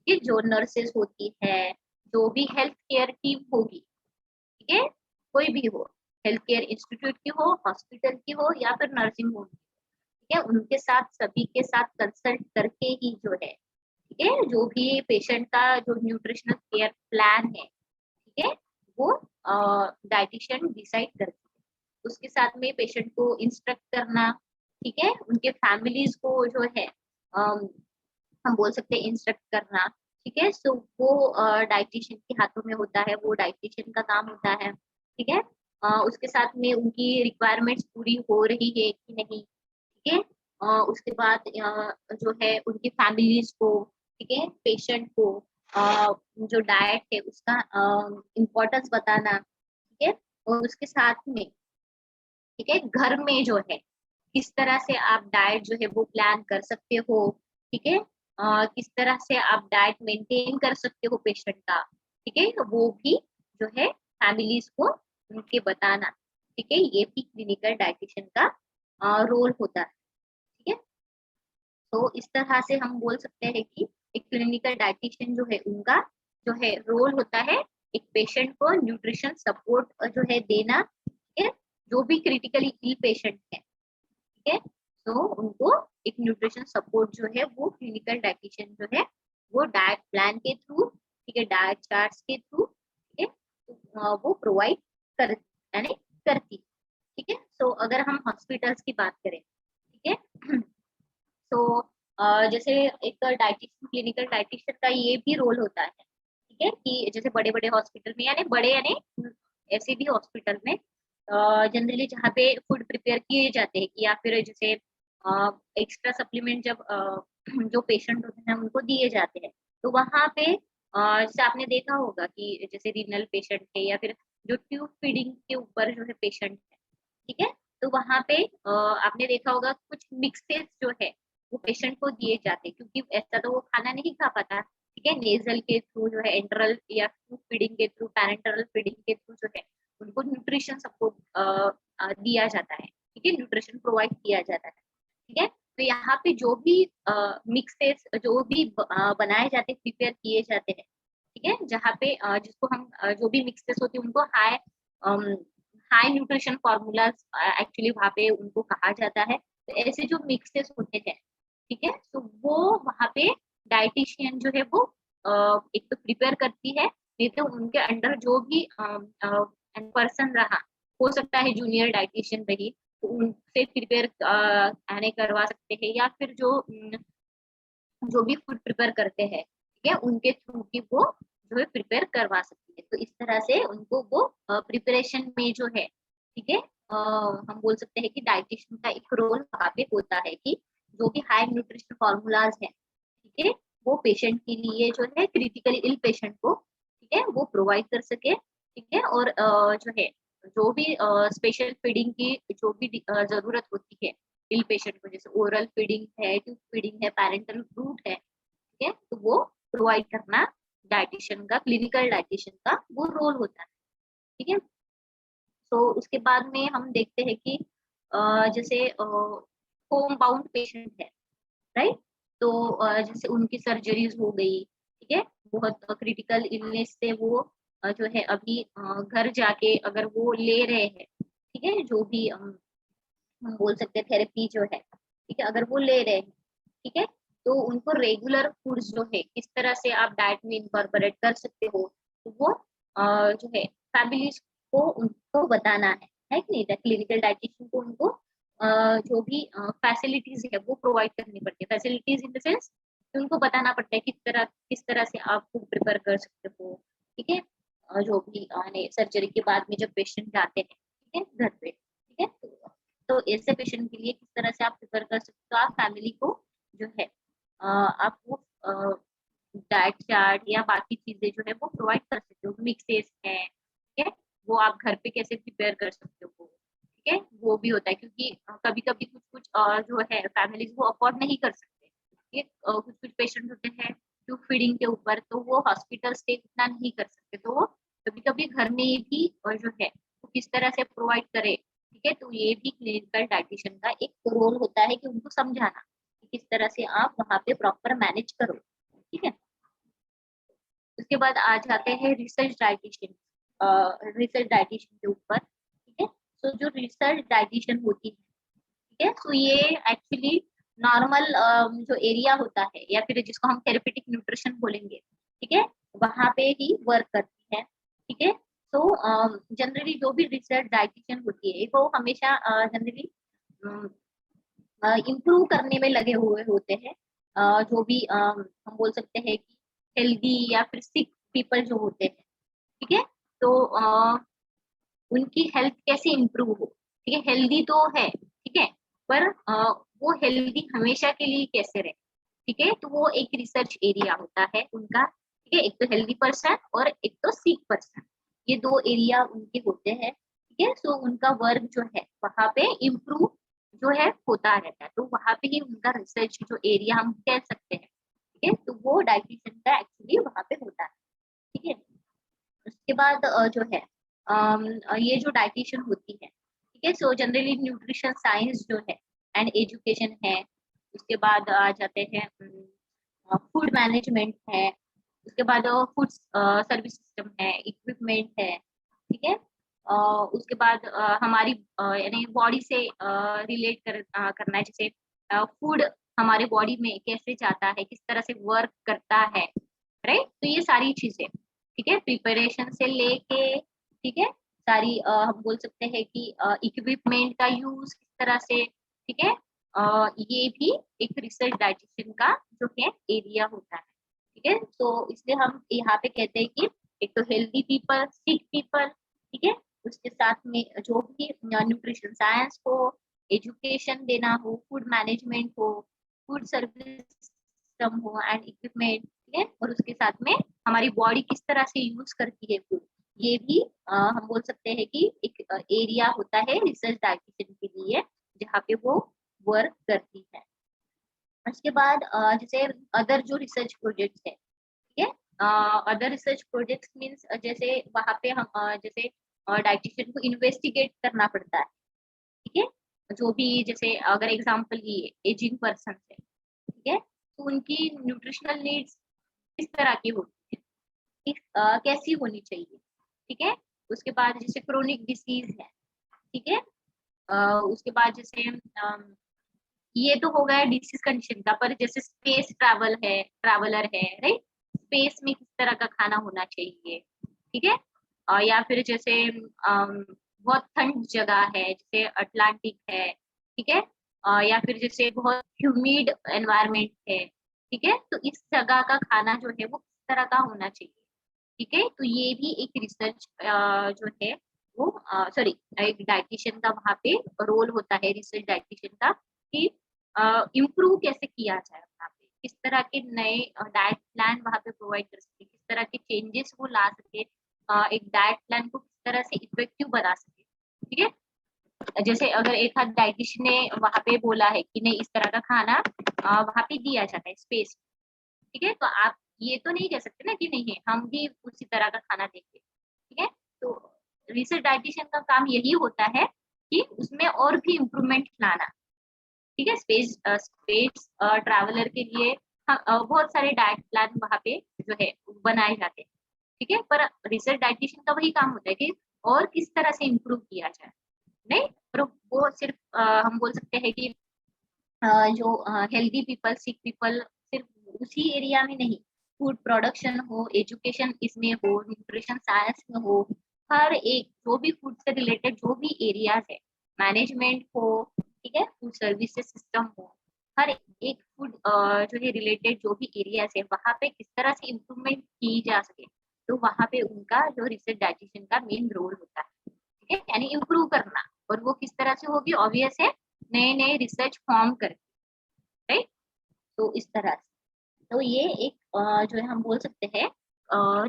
ठीक है, जो नर्सेस होती है, जो भी हेल्थ केयर टीम होगी, ठीक है, कोई भी हो, हेल्थ केयर इंस्टीट्यूट की हो, हॉस्पिटल की हो या फिर नर्सिंग होम, ठीक है, उनके साथ सभी के साथ कंसल्ट करके ही जो है, ठीक है, जो भी पेशेंट का जो न्यूट्रिशनल केयर प्लान है, ठीक है, वो डाइटिशियन डिसाइड करती है। उसके साथ में पेशेंट को इंस्ट्रक्ट करना, ठीक है, उनके फैमिलीज को जो है हम बोल सकते हैं इंस्ट्रक्ट करना, ठीक है। सो वो डाइटिशियन के हाथों में होता है, वो डाइटिशियन का काम होता है, ठीक है। उसके साथ में उनकी रिक्वायरमेंट्स पूरी हो रही है कि नहीं, ठीक है। उसके बाद जो है उनकी फैमिलीज को, ठीक है, पेशेंट को जो डाइट है उसका इम्पोर्टेंस बताना, ठीक है। और उसके साथ में, ठीक है, घर में जो है किस तरह से आप डाइट जो है वो प्लान कर सकते हो, ठीक है, किस तरह से आप डाइट मेंटेन कर सकते हो पेशेंट का, ठीक है, तो वो भी जो है फैमिलीज को उनके बताना, ठीक है, ये भी क्लिनिकल डाइटिशियन का रोल होता है, ठीक है। तो इस तरह से हम बोल सकते हैं कि एक क्लिनिकल डाइटिशियन जो है उनका जो है रोल होता है एक पेशेंट को न्यूट्रिशन सपोर्ट जो है देना, ठीक है, जो भी क्रिटिकली इल पेशेंट है, ठीक है, तो उनको एक न्यूट्रिशन सपोर्ट जो है वो क्लिनिकल डाइटिशियन जो है वो डाइट प्लान के थ्रू, ठीक है, डाइट चार्ट्स के थ्रू, ठीक है, तो, वो प्रोवाइड कर यानी करती, ठीक है। तो अगर हम हॉस्पिटल्स की बात करें, ठीक है, तो जैसे एक डाइटिशियन, क्लिनिकल डाइटिशियन का ये भी रोल होता है, ठीक है, कि जैसे बड़े बड़े हॉस्पिटल में, यानी बड़े यानी ऐसे भी हॉस्पिटल में जनरली जहाँ पे फूड प्रिपेयर किए जाते हैं, या फिर जैसे एक्स्ट्रा सप्लीमेंट जब जो पेशेंट होते हैं उनको दिए जाते हैं, तो वहाँ पे जैसे आपने देखा होगा कि जैसे रीनल पेशेंट है या फिर जो ट्यूब फीडिंग के ऊपर जो है पेशेंट है, ठीक है, तो वहाँ पे आपने देखा होगा कुछ मिक्सेस जो है वो पेशेंट को दिए जाते हैं, क्योंकि ऐसा तो वो खाना नहीं खा पाता, ठीक है, नेजल के थ्रू जो है, एंटरल या ट्यूब फीडिंग के थ्रू, पैरेंटरल फीडिंग के थ्रू जो है उनको न्यूट्रिशन सपोर्ट दिया जाता है, ठीक है, न्यूट्रिशन प्रोवाइड किया जाता है, ठीक है। तो यहाँ पे जो भी मिक्सेस जो भी बनाए जाते हैं, प्रिपेयर किए जाते हैं, ठीक है, जहाँ पे जिसको हम जो भी मिक्सेस होते हैं उनको हाई न्यूट्रिशन फॉर्मूलाज एक्चुअली वहाँ पे उनको कहा जाता है। तो ऐसे जो मिक्सेस होते हैं, ठीक है, तो वो वहाँ पे डाइटिशियन जो है वो एक तो प्रिपेयर करती है, नहीं तो उनके अंडर जो भी पर्सन रहा, हो सकता है जूनियर डाइटिशियन रही, तो उनसे प्रिपेयर करवा सकते हैं, या फिर जो जो भी फूड प्रिपेयर करते हैं, ठीक है, उनके थ्रू भी वो जो है प्रिपेयर करवा सकती है। तो इस तरह से उनको वो प्रिपरेशन में जो है, ठीक है, हम बोल सकते हैं कि डाइटिशियन का एक रोल वहाँ पे होता है कि जो भी हाई न्यूट्रिशन फॉर्मूलाज है, ठीक है, वो पेशेंट के लिए जो है क्रिटिकली इल पेशेंट को, ठीक है, वो प्रोवाइड कर सके, ठीक है। और जो है जो भी स्पेशल फीडिंग की जो भी जरूरत होती है इल पेशेंट को, जैसे ओरल फीडिंग है, ट्यूब फीडिंग है, पैरेंटल रूट है, ठीक है, तो वो प्रोवाइड करना डाइटिशियन का, क्लिनिकल डाइटिशियन का वो रोल होता है, ठीक है। तो उसके बाद में हम देखते हैं कि जैसे होम बाउंड पेशेंट है, राइट। तो जैसे उनकी सर्जरीज हो गई, ठीक है, बहुत क्रिटिकल इलनेस से वो जो है अभी घर जाके अगर वो ले रहे हैं, ठीक है, जो भी हम बोल सकते हैं थेरेपी जो है, ठीक है, अगर वो ले रहे हैं, ठीक है, तो उनको रेगुलर फूड्स जो है किस तरह से आप डाइट में इनकॉर्पोरेट कर सकते हो, तो वो जो है फैमिलीज को उनको बताना है कि नहीं, क्लिनिकल डाइटिशियन को उनको जो भी फैसिलिटीज है वो प्रोवाइड करनी पड़ती है। फैसिलिटीज इन द सेंस उनको बताना पड़ता है किस तरह से आप फूड प्रिपेयर कर सकते हो, ठीक है। जो भी सर्जरी के बाद में जब पेशेंट जाते हैं, ठीक है, घर पे, ठीक है, तो ऐसे पेशेंट के लिए किस तरह से आप प्रिपेयर कर सकते हो, आप फैमिली को जो है आप वो डाइट चार्ट या बाकी चीजें जो है वो प्रोवाइड कर सकते हो, मिक्सेस है, ठीक है, वो आप घर पे कैसे प्रिपेयर कर सकते हो, ठीक है, वो भी होता है। क्योंकि कभी कभी कुछ कुछ जो है फैमिलीज वो अफोर्ड नहीं कर सकते, ठीक है, कुछ कुछ पेशेंट होते हैं ट्यूब फीडिंग के ऊपर, तो वो हॉस्पिटल स्टे इतना नहीं कर सकते, तो वो कभी कभी घर में भी जो है वो किस तरह से प्रोवाइड करे, ठीक है। तो ये भी क्लिनिकल डाइटिशियन का एक रोल होता है कि उनको समझाना कि किस तरह से आप वहाँ पे प्रॉपर मैनेज करो, ठीक है। उसके बाद आ जाते हैं रिसर्च डाइटिशियन, रिसर्च डाइटिशियन के ऊपर, ठीक है। तो जो रिसर्च डाइटिशियन होती है, ठीक है, तो ये एक्चुअली नॉर्मल जो एरिया होता है या फिर जिसको हम थेरेपेटिक न्यूट्रिशन बोलेंगे, ठीक है, वहां पे ही वर्क करती है, ठीक है। तो जनरली जो भी रिसर्च डाइटिशियन होती है वो हमेशा जनरली इम्प्रूव करने में लगे हुए होते हैं, जो भी हम बोल सकते हैं कि हेल्दी या फिर सिक पीपल जो होते हैं, ठीक है, तो उनकी हेल्थ कैसे इम्प्रूव हो, ठीक है, हेल्दी तो है, ठीक है, पर वो हेल्दी हमेशा के लिए कैसे रहे, ठीक है, तो वो एक रिसर्च एरिया होता है उनका, ठीक है। एक तो हेल्दी पर्सन और एक तो सिक पर्सन, ये दो एरिया उनके होते हैं, ठीक है। सो उनका वर्क जो है वहां पे इम्प्रूव जो है होता रहता है, तो वहां पे ही उनका रिसर्च जो एरिया हम कह सकते हैं, ठीक है, तो वो डाइटिशियन का एक्चुअली वहां पे होता है, ठीक है। उसके बाद जो है ये जो डाइटिशियन होती है, ठीक है, सो जनरली न्यूट्रिशन साइंस जो है एंड एजुकेशन है, उसके बाद आ जाते हैं फूड मैनेजमेंट है, उसके बाद फूड सर्विस सिस्टम है, इक्विपमेंट है, ठीक है। उसके बाद हमारी यानी बॉडी से रिलेट करना है, जैसे फूड हमारे बॉडी में कैसे जाता है, किस तरह से वर्क करता है, राइट। तो ये सारी चीजें, ठीक है, प्रिपरेशन से लेके, ठीक है, सारी हम बोल सकते हैं कि इक्विपमेंट का यूज किस तरह से, ठीक है, ये भी एक रिसर्च डाइटिशियन का जो है एरिया होता है, ठीक है। तो इसलिए हम यहाँ पे कहते हैं कि एक तो हेल्दी पीपल, सिक पीपल, ठीक है, उसके साथ में जो भी न्यूट्रिशन साइंस हो, एजुकेशन देना हो, फूड मैनेजमेंट हो, फूड सर्विस सिस्टम हो एंड इक्विपमेंट, ठीक है, और उसके साथ में हमारी बॉडी किस तरह से यूज करती है फूड, ये भी हम बोल सकते हैं कि एक एरिया होता है रिसर्च डाइटिशियन के लिए, जहाँ पे वो वर्क करती है। उसके बाद जैसे अदर जो रिसर्च प्रोजेक्ट्स है, ठीक है, अदर रिसर्च प्रोजेक्ट्स मीन्स जैसे वहाँ पे हम जैसे डाइटिशियन को इन्वेस्टिगेट करना पड़ता है, ठीक है, जो भी जैसे अगर एग्जांपल लिए एजिंग पर्सन है, ठीक है, तो उनकी न्यूट्रिशनल नीड्स किस तरह की होती है, कैसी होनी चाहिए, ठीक है। उसके बाद जैसे क्रोनिक डिसीज है, ठीक है, उसके बाद जैसे ये तो हो गया डिसीज कंडीशन का, पर जैसे स्पेस ट्रैवलर है, राइट, स्पेस में किस तरह का खाना होना चाहिए, ठीक है। या फिर जैसे बहुत ठंड जगह है जैसे अटलांटिक है, ठीक है, या फिर जैसे बहुत ह्यूमिड एनवायरमेंट है, ठीक है। तो इस जगह का खाना जो है वो किस तरह का होना चाहिए, ठीक है। तो ये भी एक रिसर्च जो है वो सॉरी एक डाइटिशियन का वहाँ पे रोल होता है, रिसर्च डाइटिशियन का, कि इम्प्रूव कैसे किया जाए वहाँ पे, किस तरह के नए डाइट प्लान वहाँ पे प्रोवाइड कर सके, किस तरह के चेंजेस वो ला सके, एक डाइट प्लान को किस तरह से इफेक्टिव बना सके, ठीक है। जैसे अगर एक आध डाइटिशियन ने वहाँ पे बोला है कि नहीं इस तरह का खाना वहाँ पे दिया जाता है स्पेस, ठीक है, तो आप ये तो नहीं कह सकते ना कि नहीं है, हम भी उसी तरह का खाना देंगे, ठीक है। तो रिसर्च डाइटिशियन का काम यही होता है कि उसमें और भी इम्प्रूवमेंट लाना, ठीक है। स्पेस ट्रैवलर के लिए बहुत सारे डाइट प्लान वहाँ पे जो है बनाए जाते हैं, ठीक है। पर रिसर्च डाइटिशियन का वही काम होता है कि और किस तरह से इम्प्रूव किया जाए, नहीं पर वो सिर्फ हम बोल सकते हैं कि जो हेल्दी पीपल, सिक पीपल सिर्फ उसी एरिया में नहीं, फूड प्रोडक्शन हो, एजुकेशन इसमें हो, न्यूट्रिशन साइंस में हो, हर एक जो भी फूड से रिलेटेड जो भी एरियाज है, मैनेजमेंट हो, ठीक है, फूड सर्विसेज सिस्टम हो, हर एक फूड जो है रिलेटेड जो भी एरियाज है वहाँ पे किस तरह से इम्प्रूवमेंट की जा सके, तो वहाँ पे उनका जो रिसर्च डाइटिशियन का मेन रोल होता है, ठीक है, यानी इम्प्रूव करना। और वो किस तरह से होगी, ऑब्वियस है नए नए रिसर्च फॉर्म करके, राइट। तो इस तरह से तो ये एक जो है हम बोल सकते हैं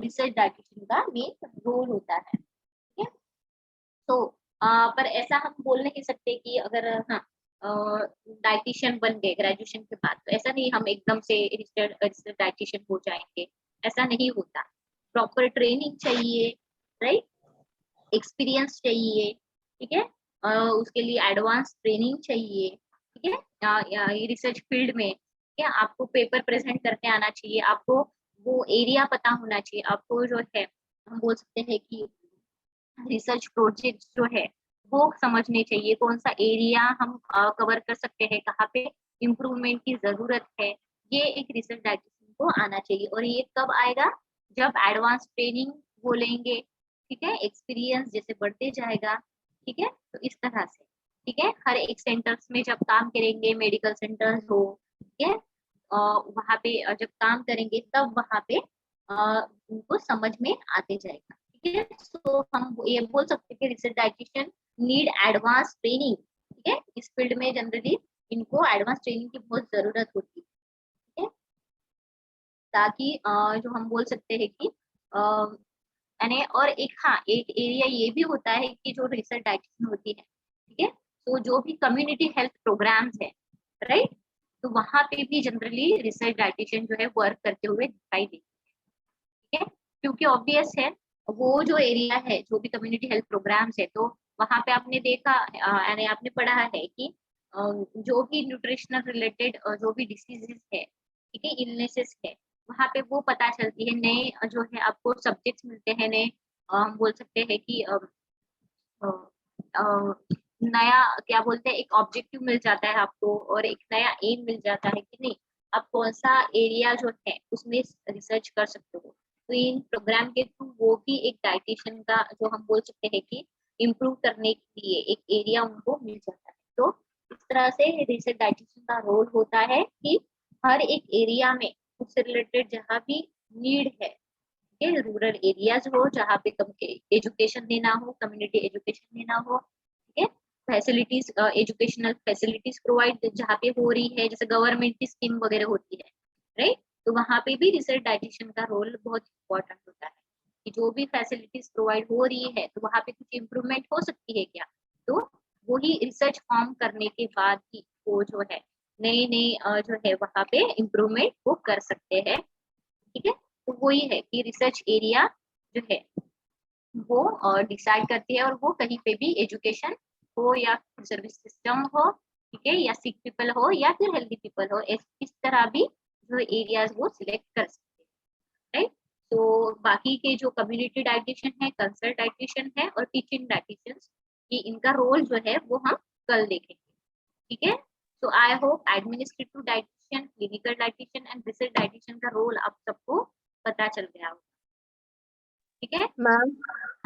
रिसर्च डाइटिशियन का मेन रोल होता है, ठीक है। तो पर ऐसा हम बोल नहीं सकते कि अगर हाँ डाइटिशियन बन गए ग्रेजुएशन के बाद, तो ऐसा नहीं हम एकदम से रिसर्च डाइटिशियन हो जाएंगे, ऐसा नहीं होता। प्रॉपर ट्रेनिंग चाहिए, राइट, एक्सपीरियंस चाहिए, ठीक है, उसके लिए एडवांस ट्रेनिंग चाहिए, ठीक है, ये रिसर्च फील्ड में क्या आपको पेपर प्रेजेंट करके आना चाहिए, आपको वो एरिया पता होना चाहिए, आपको जो है हम बोल सकते हैं कि रिसर्च प्रोजेक्ट जो है वो समझने चाहिए, कौन सा एरिया हम कवर कर सकते हैं, कहाँ पे इम्प्रूवमेंट की जरूरत है, ये एक रिसर्च डाइटिशियन को आना चाहिए। और ये कब आएगा, जब एडवांस ट्रेनिंग वो लेंगे, ठीक है, एक्सपीरियंस जैसे बढ़ते जाएगा, ठीक है। तो इस तरह से, ठीक है, हर एक सेंटर्स में जब काम करेंगे, मेडिकल सेंटर्स हो, ठीक है, वहाँ पे जब काम करेंगे तब वहाँ पे उनको समझ में आते जाएगा, ठीक है। सो हम ये बोल सकते हैं कि research dietitian need advance training, ठीक है, इस फील्ड में जनरली इनको एडवांस ट्रेनिंग की बहुत जरूरत होती है, ठीक है, ताकि जो हम बोल सकते हैं कि यानी और एक हाँ एक एरिया ये भी होता है कि जो रिसर्च डाइटिशियन होती है, ठीक है, तो जो भी कम्युनिटी हेल्थ प्रोग्राम्स है, राइट, तो वहां पे भी जनरली रिसर्च डाइटिशियन जो है वर्क करते हुए दिखाई देती है, ठीक है, क्योंकि ऑब्वियस है वो जो एरिया है जो भी कम्युनिटी हेल्थ प्रोग्राम्स है, तो वहां पे आपने देखा यानी आपने पढ़ा है कि जो भी न्यूट्रिशनल रिलेटेड जो भी डिसीजेस है, ठीक है, इलनेसेस है, वहाँ पे वो पता चलती है, नए जो है आपको सब्जेक्ट्स मिलते हैं, नए हम बोल सकते हैं कि अ, अ, नया क्या बोलते हैं एक ऑब्जेक्टिव मिल जाता है आपको, और एक नया एम मिल जाता है कि नहीं आप कौन सा एरिया जो है उसमें रिसर्च कर सकते हो। तो इन प्रोग्राम के थ्रू वो भी एक डाइटिशियन का जो हम बोल सकते हैं कि इम्प्रूव करने के लिए एक एरिया उनको मिल जाता है। तो इस तरह से रिसर्च डाइटिशियन का रोल होता है कि हर एक एरिया में उससे रिलेटेड जहाँ भी नीड है, के रूरल एरियाज हो जहाँ पे एजुकेशन देना हो, कम्युनिटी एजुकेशन देना हो, ठीक है, फैसिलिटीज एजुकेशनल फैसिलिटीज प्रोवाइड जहाँ पे हो रही है, जैसे गवर्नमेंट की स्कीम वगैरह होती है, राइट, तो वहाँ पे भी रिसर्च डाइटिशियन का रोल बहुत इंपॉर्टेंट होता है कि जो भी फैसिलिटीज प्रोवाइड हो रही है तो वहाँ पे कुछ इम्प्रूवमेंट हो सकती है क्या, तो वही रिसर्च फॉर्म करने के बाद ही वो जो है नई नई जो है वहाँ पे इम्प्रूवमेंट वो कर सकते हैं, ठीक है। तो वही है कि रिसर्च एरिया जो है वो डिसाइड करती है, और वो कहीं पे भी एजुकेशन हो या सर्विस सिस्टम हो, ठीक है, या सिक पीपल हो या फिर हेल्दी पीपल हो, इस तरह भी जो एरियाज वो सिलेक्ट कर सकते हैं, राइट। तो बाकी के जो कम्युनिटी डाइटिशियन है, कंसल्ट डाइटिशियन है और टीचिंग डाइटिशियन, की इनका रोल जो है वो हम कल देखेंगे, ठीक है। So I hope administrative dietitian, clinical dietitian and research dietitian का रोल आप सबको पता चल गया होगा, ठीक है। मैम,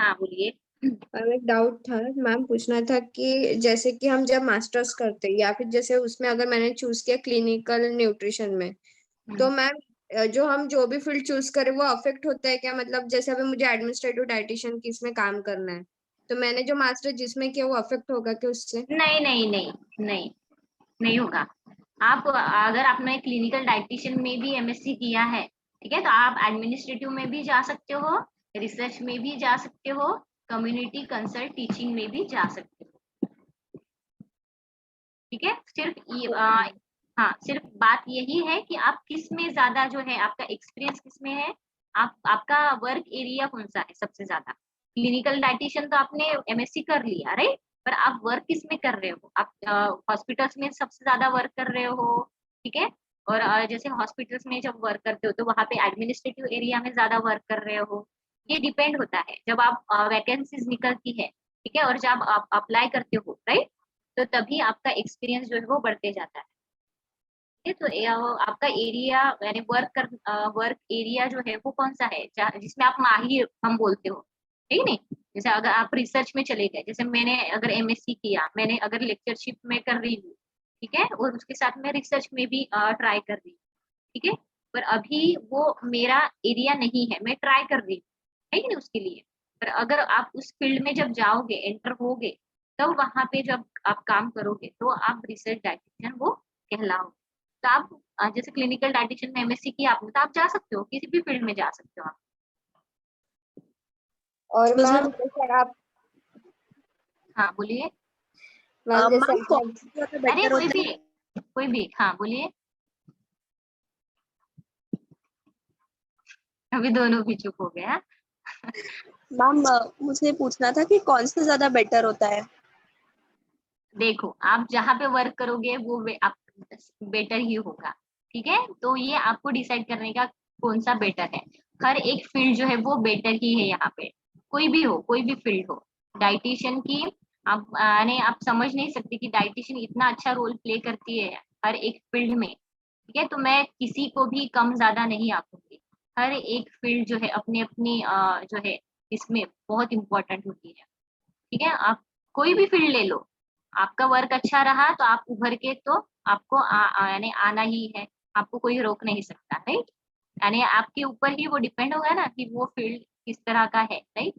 हाँ बोलिए। मैम एक डाउट था, मैम पूछना था कि जैसे कि हम जब मास्टर्स करते हैं या फिर जैसे उसमें अगर मैंने चूज किया क्लिनिकल न्यूट्रिशन में, तो मैम जो भी फील्ड चूज करें वो अफेक्ट होता है क्या? मतलब जैसे अभी मुझे एडमिनिस्ट्रेटिव डाइटिशियन की इसमें काम करना है, तो मैंने जो मास्टर जिसमें किया वो अफेक्ट होगा क्या उससे? नहीं नहीं नहीं नहीं, नहीं होगा। आप अगर आपने क्लिनिकल डाइटिशियन में भी एमएससी किया है, ठीक है, तो आप एडमिनिस्ट्रेटिव में भी जा सकते हो, रिसर्च में भी जा सकते हो, कम्युनिटी कंसल्ट टीचिंग में भी जा सकते हो। ठीक है, हाँ, सिर्फ बात यही है कि आप किस में ज्यादा जो है, आपका एक्सपीरियंस किस में है, आपका वर्क एरिया कौन सा है सबसे ज्यादा। क्लिनिकल डाइटिशियन तो आपने एमएससी कर लिया, राइट, पर आप वर्क किस में कर रहे हो? आप हॉस्पिटल्स में सबसे ज्यादा वर्क कर रहे हो, ठीक है, और जैसे हॉस्पिटल्स में जब वर्क करते हो तो वहां पे एडमिनिस्ट्रेटिव एरिया में ज्यादा वर्क कर रहे हो। ये डिपेंड होता है, जब आप वैकेंसीज निकलती है, ठीक है, और जब आप अप्लाई करते हो, राइट, तो तभी आपका एक्सपीरियंस जो है वो बढ़ते जाता है। ठीक है, तो आपका एरिया यानी वर्क एरिया जो है वो कौन सा है जिसमें आप माहिर हम बोलते हो, ठीक नहीं? जैसे अगर आप रिसर्च में चले गए, जैसे मैंने अगर एमएससी किया, मैंने अगर लेक्चरशिप में कर रही हूँ, ठीक है, और उसके साथ मैं रिसर्च में भी ट्राई कर रही हूँ, ठीक है, पर अभी वो मेरा एरिया नहीं है, मैं ट्राई कर रही हूँ, है कि नहीं, उसके लिए। पर अगर आप उस फील्ड में जब जाओगे, एंटर होगे, तब वहां पे जब आप काम करोगे तो आप रिसर्च डायटीशियन वो कहलाओगे। तो आप जैसे क्लिनिकल डाइटिशियन में एमएससी किया आपने, तो आप जा सकते हो, किसी भी फील्ड में जा सकते हो आप। और मैम जैसे आप हाँ बोलिए। मैम जैसे मैम कौन आप से ज्यादा अरे बेटर होता है? कोई भी, हाँ बोलिए। अभी दोनों भी चुप हो गए, हाँ? मैम मुझे पूछना था कि कौन से ज्यादा बेटर होता है? देखो, आप जहाँ पे वर्क करोगे वो आप बेटर ही होगा, ठीक है, तो ये आपको डिसाइड करने का कौन सा बेटर है। हर एक फील्ड जो है वो बेटर ही है यहाँ पे, कोई भी हो, कोई भी फील्ड हो। डाइटिशियन की आप यानी आप समझ नहीं सकते कि डाइटिशियन इतना अच्छा रोल प्ले करती है हर एक फील्ड में, ठीक है, तो मैं किसी को भी कम ज्यादा नहीं आंकूंगी। हर एक फील्ड जो है अपनी अपनी जो है इसमें बहुत इंपॉर्टेंट होती है, ठीक है। आप कोई भी फील्ड ले लो, आपका वर्क अच्छा रहा तो आप उभर के तो आपको यानी आना ही है, आपको कोई रोक नहीं सकता, राइट। यानी आपके ऊपर ही वो डिपेंड होगा ना कि वो फील्ड किस तरह का है, राइट।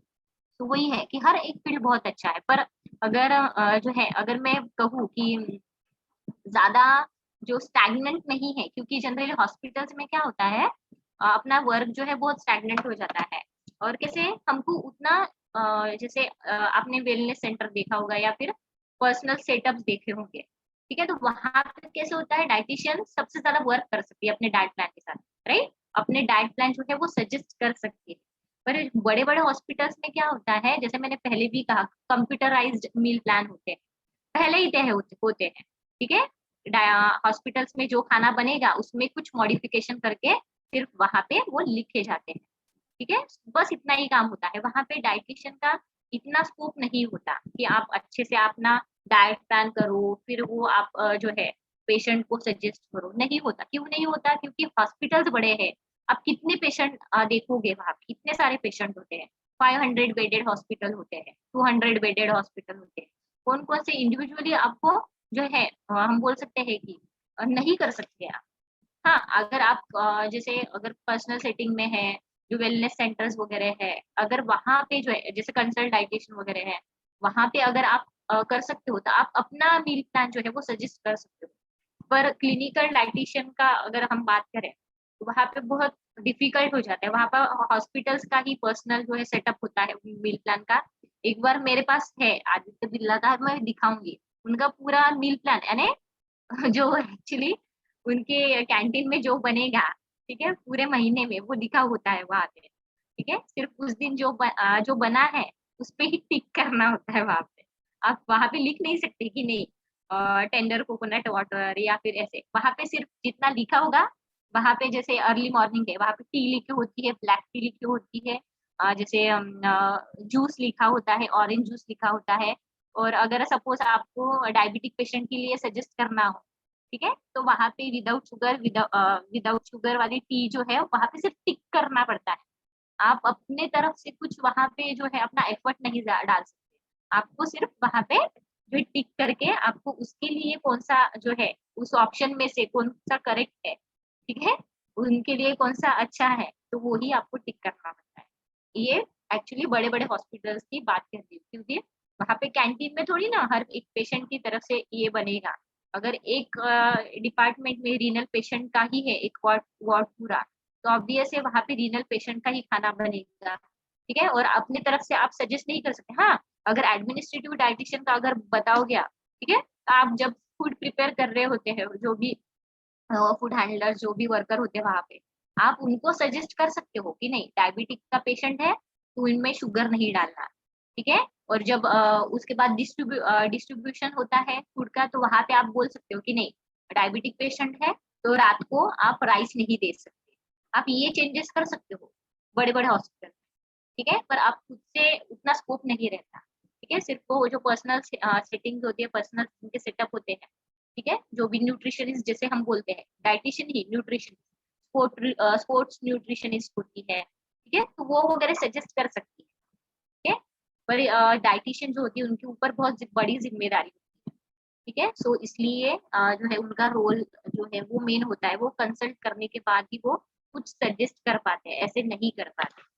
तो वही है कि हर एक फील्ड बहुत अच्छा है, पर अगर जो है, अगर मैं कहूँ कि ज्यादा जो स्टैग्नेंट नहीं है, क्योंकि जनरली हॉस्पिटल्स में क्या होता है, अपना वर्क जो है बहुत स्टैग्नेंट हो जाता है। और कैसे हमको उतना जैसे आपने वेलनेस सेंटर देखा होगा या फिर पर्सनल सेटअप्स देखे होंगे, ठीक है, तो वहां पे कैसे होता है, डाइटिशियन सबसे ज्यादा वर्क कर सकती है अपने डाइट प्लान के साथ, राइट, अपने डाइट प्लान जो है वो सजेस्ट कर सकती है। पर बड़े बड़े हॉस्पिटल्स में क्या होता है, जैसे मैंने पहले भी कहा, कंप्यूटराइज्ड मील प्लान होते हैं, पहले ही तय होते हैं, ठीक है। हॉस्पिटल्स में जो खाना बनेगा उसमें कुछ मॉडिफिकेशन करके सिर्फ वहां पे वो लिखे जाते हैं, ठीक है, बस इतना ही काम होता है। वहां पे डाइटिशियन का इतना स्कोप नहीं होता कि आप अच्छे से अपना डाइट प्लान करो, फिर वो आप जो है पेशेंट को सजेस्ट करो, नहीं होता। क्यों नहीं होता? क्योंकि हॉस्पिटल्स बड़े हैं। आप कितने पेशेंट देखोगे, वहां पे कितने सारे पेशेंट होते हैं, 500 बेडेड हॉस्पिटल होते हैं, 200 बेडेड हॉस्पिटल होते हैं, कौन कौन से इंडिविजुअली आपको जो है हम बोल सकते हैं कि नहीं कर सकते आप। हाँ, अगर आप जैसे अगर पर्सनल सेटिंग में है, जो वेलनेस सेंटर्स वगैरह है, अगर वहां पे जो है जैसे कंसल्ट डाइटिशियन वगैरह है, वहां पे अगर आप कर सकते हो तो आप अपना मील प्लान जो है वो सजेस्ट कर सकते हो। पर क्लिनिकल डाइटिशियन का अगर हम बात करें तो वहां पे बहुत डिफिकल्ट हो जाता है। वहां पर हॉस्पिटल्स का ही पर्सनल जो है सेटअप होता है मील प्लान का। एक बार मेरे पास है आदित्य बिरला का, मैं दिखाऊंगी उनका पूरा मील प्लान, यानी जो एक्चुअली उनके कैंटीन में जो बनेगा, ठीक है, पूरे महीने में वो लिखा होता है वहां पे, ठीक है, सिर्फ उस दिन जो बना है उस पे ही टिक करना होता है वहां पे। आप वहां पे लिख नहीं सकते कि नहीं टेंडर कोकोनट वाटर या फिर ऐसे, वहां पे सिर्फ जितना लिखा होगा, वहां पे जैसे अर्ली मॉर्निंग है, वहां पे टी लिखी होती है, ब्लैक टी लिखी होती है, जैसे जूस लिखा होता है, ऑरेंज जूस लिखा होता है। और अगर सपोज आपको डायबिटिक पेशेंट के लिए सजेस्ट करना हो, ठीक है, तो वहां पे विदाउट शुगर वाली टी जो है वहां पे सिर्फ टिक करना पड़ता है। आप अपने तरफ से कुछ वहां पे जो है अपना एफर्ट नहीं डाल सकते। आपको सिर्फ वहां पे जो टिक करके आपको उसके लिए कौन सा जो है उस ऑप्शन में से कौन सा करेक्ट है, ठीक है, उनके लिए कौन सा अच्छा है, तो वो ही आपको टिक करना होता है। ये एक्चुअली बड़े बड़े हॉस्पिटल्स की बात कर रही हूँ, क्योंकि वहाँ पे कैंटीन में थोड़ी ना हर एक पेशेंट की तरफ से ये बनेगा। अगर एक डिपार्टमेंट में रीनल पेशेंट का ही है एक वार्ड वार्ड पूरा, तो ऑब्वियस है वहाँ पे रीनल पेशेंट का ही खाना बनेगा, ठीक है। और अपनी तरफ से आप सजेस्ट नहीं कर सकते। हाँ, अगर एडमिनिस्ट्रेटिव डाइटिशियन का अगर बताओगे आप, ठीक है, तो आप जब फूड प्रिपेयर कर रहे होते हैं, जो भी फूड हैंडलर जो भी वर्कर होते हैं वहाँ पे, आप उनको सजेस्ट कर सकते हो कि नहीं डायबिटिक का पेशेंट है तो इनमें शुगर नहीं डालना, ठीक है। और जब उसके बाद डिस्ट्रीब्यूशन होता है फूड का, तो वहाँ पे आप बोल सकते हो कि नहीं डायबिटिक पेशेंट है तो रात को आप राइस नहीं दे सकते। आप ये चेंजेस कर सकते हो बड़े बड़े हॉस्पिटल, ठीक है। पर आप खुद से उतना स्कोप नहीं रहता, ठीक है। सिर्फ वो जो पर्सनल सेटिंग्स होती है, पर्सनल उनके सेटअप होते हैं, ठीक है। जो भी न्यूट्रिशनिस्ट जैसे हम बोलते हैं, डाइटिशियन ही न्यूट्रिशन, स्पोर्ट्स न्यूट्रिशनिस्ट होती है, ठीक है, तो वो वगैरह सजेस्ट कर सकती है, ठीक है। पर डाइटिशियन जो होती है उनके ऊपर बहुत बड़ी जिम्मेदारी होती है, ठीक है। सो इसलिए जो है उनका रोल जो है वो मेन होता है, वो कंसल्ट करने के बाद ही वो कुछ सजेस्ट कर पाते हैं, ऐसे नहीं कर पाते।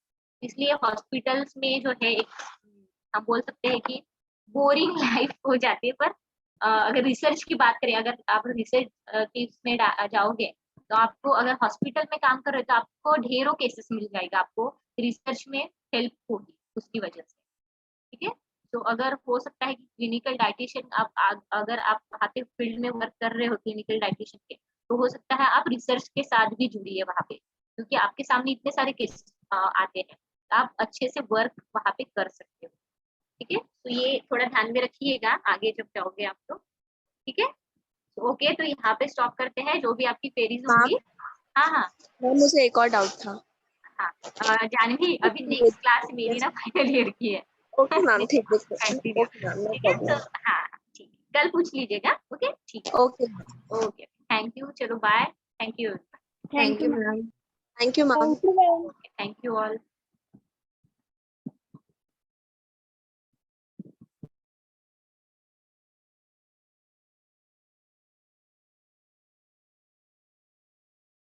इसलिए हॉस्पिटल्स में जो है एक हम बोल सकते हैं कि बोरिंग लाइफ हो जाती है। पर अगर रिसर्च की बात करें, अगर आप रिसर्च के इसमें जाओगे, तो आपको अगर हॉस्पिटल में काम कर रहे हो तो आपको ढेरों केसेस मिल जाएगा, आपको रिसर्च में हेल्प होगी उसकी वजह से, ठीक है। तो अगर हो सकता है कि क्लिनिकल डाइटिशियन अगर आप वहाँ पे फील्ड में वर्क कर रहे हो क्लिनिकल डाइटिशियन के, तो हो सकता है आप रिसर्च के साथ भी जुड़िए वहाँ पे, क्योंकि आपके सामने इतने सारे केसेस आते हैं, तो आप अच्छे से वर्क वहाँ पे कर सकते हो, ठीक है। तो ये थोड़ा ध्यान में रखिएगा आगे जब जाओगे आप तो, ठीक है। तो ओके, तो यहाँ पे स्टॉप करते हैं, जो भी आपकी क्वेरीज होंगी। हाँ हाँ मैम मुझे एक और डाउट था। हाँ, जानवी अभी नेक्स्ट क्लास मेरी ना फाइनल ईयर की है। ओके मैम, ठीक है। कंटिन्यू, ओके मैम, नो ठीक है। तो प्रॉब्लम। हाँ ठीक है, कल पूछ लीजिएगा। ओके ठीक है, ओके ओके, थैंक यू, चलो bye, thank you, thank you ma'am. Thank you ma'am. Thank you all.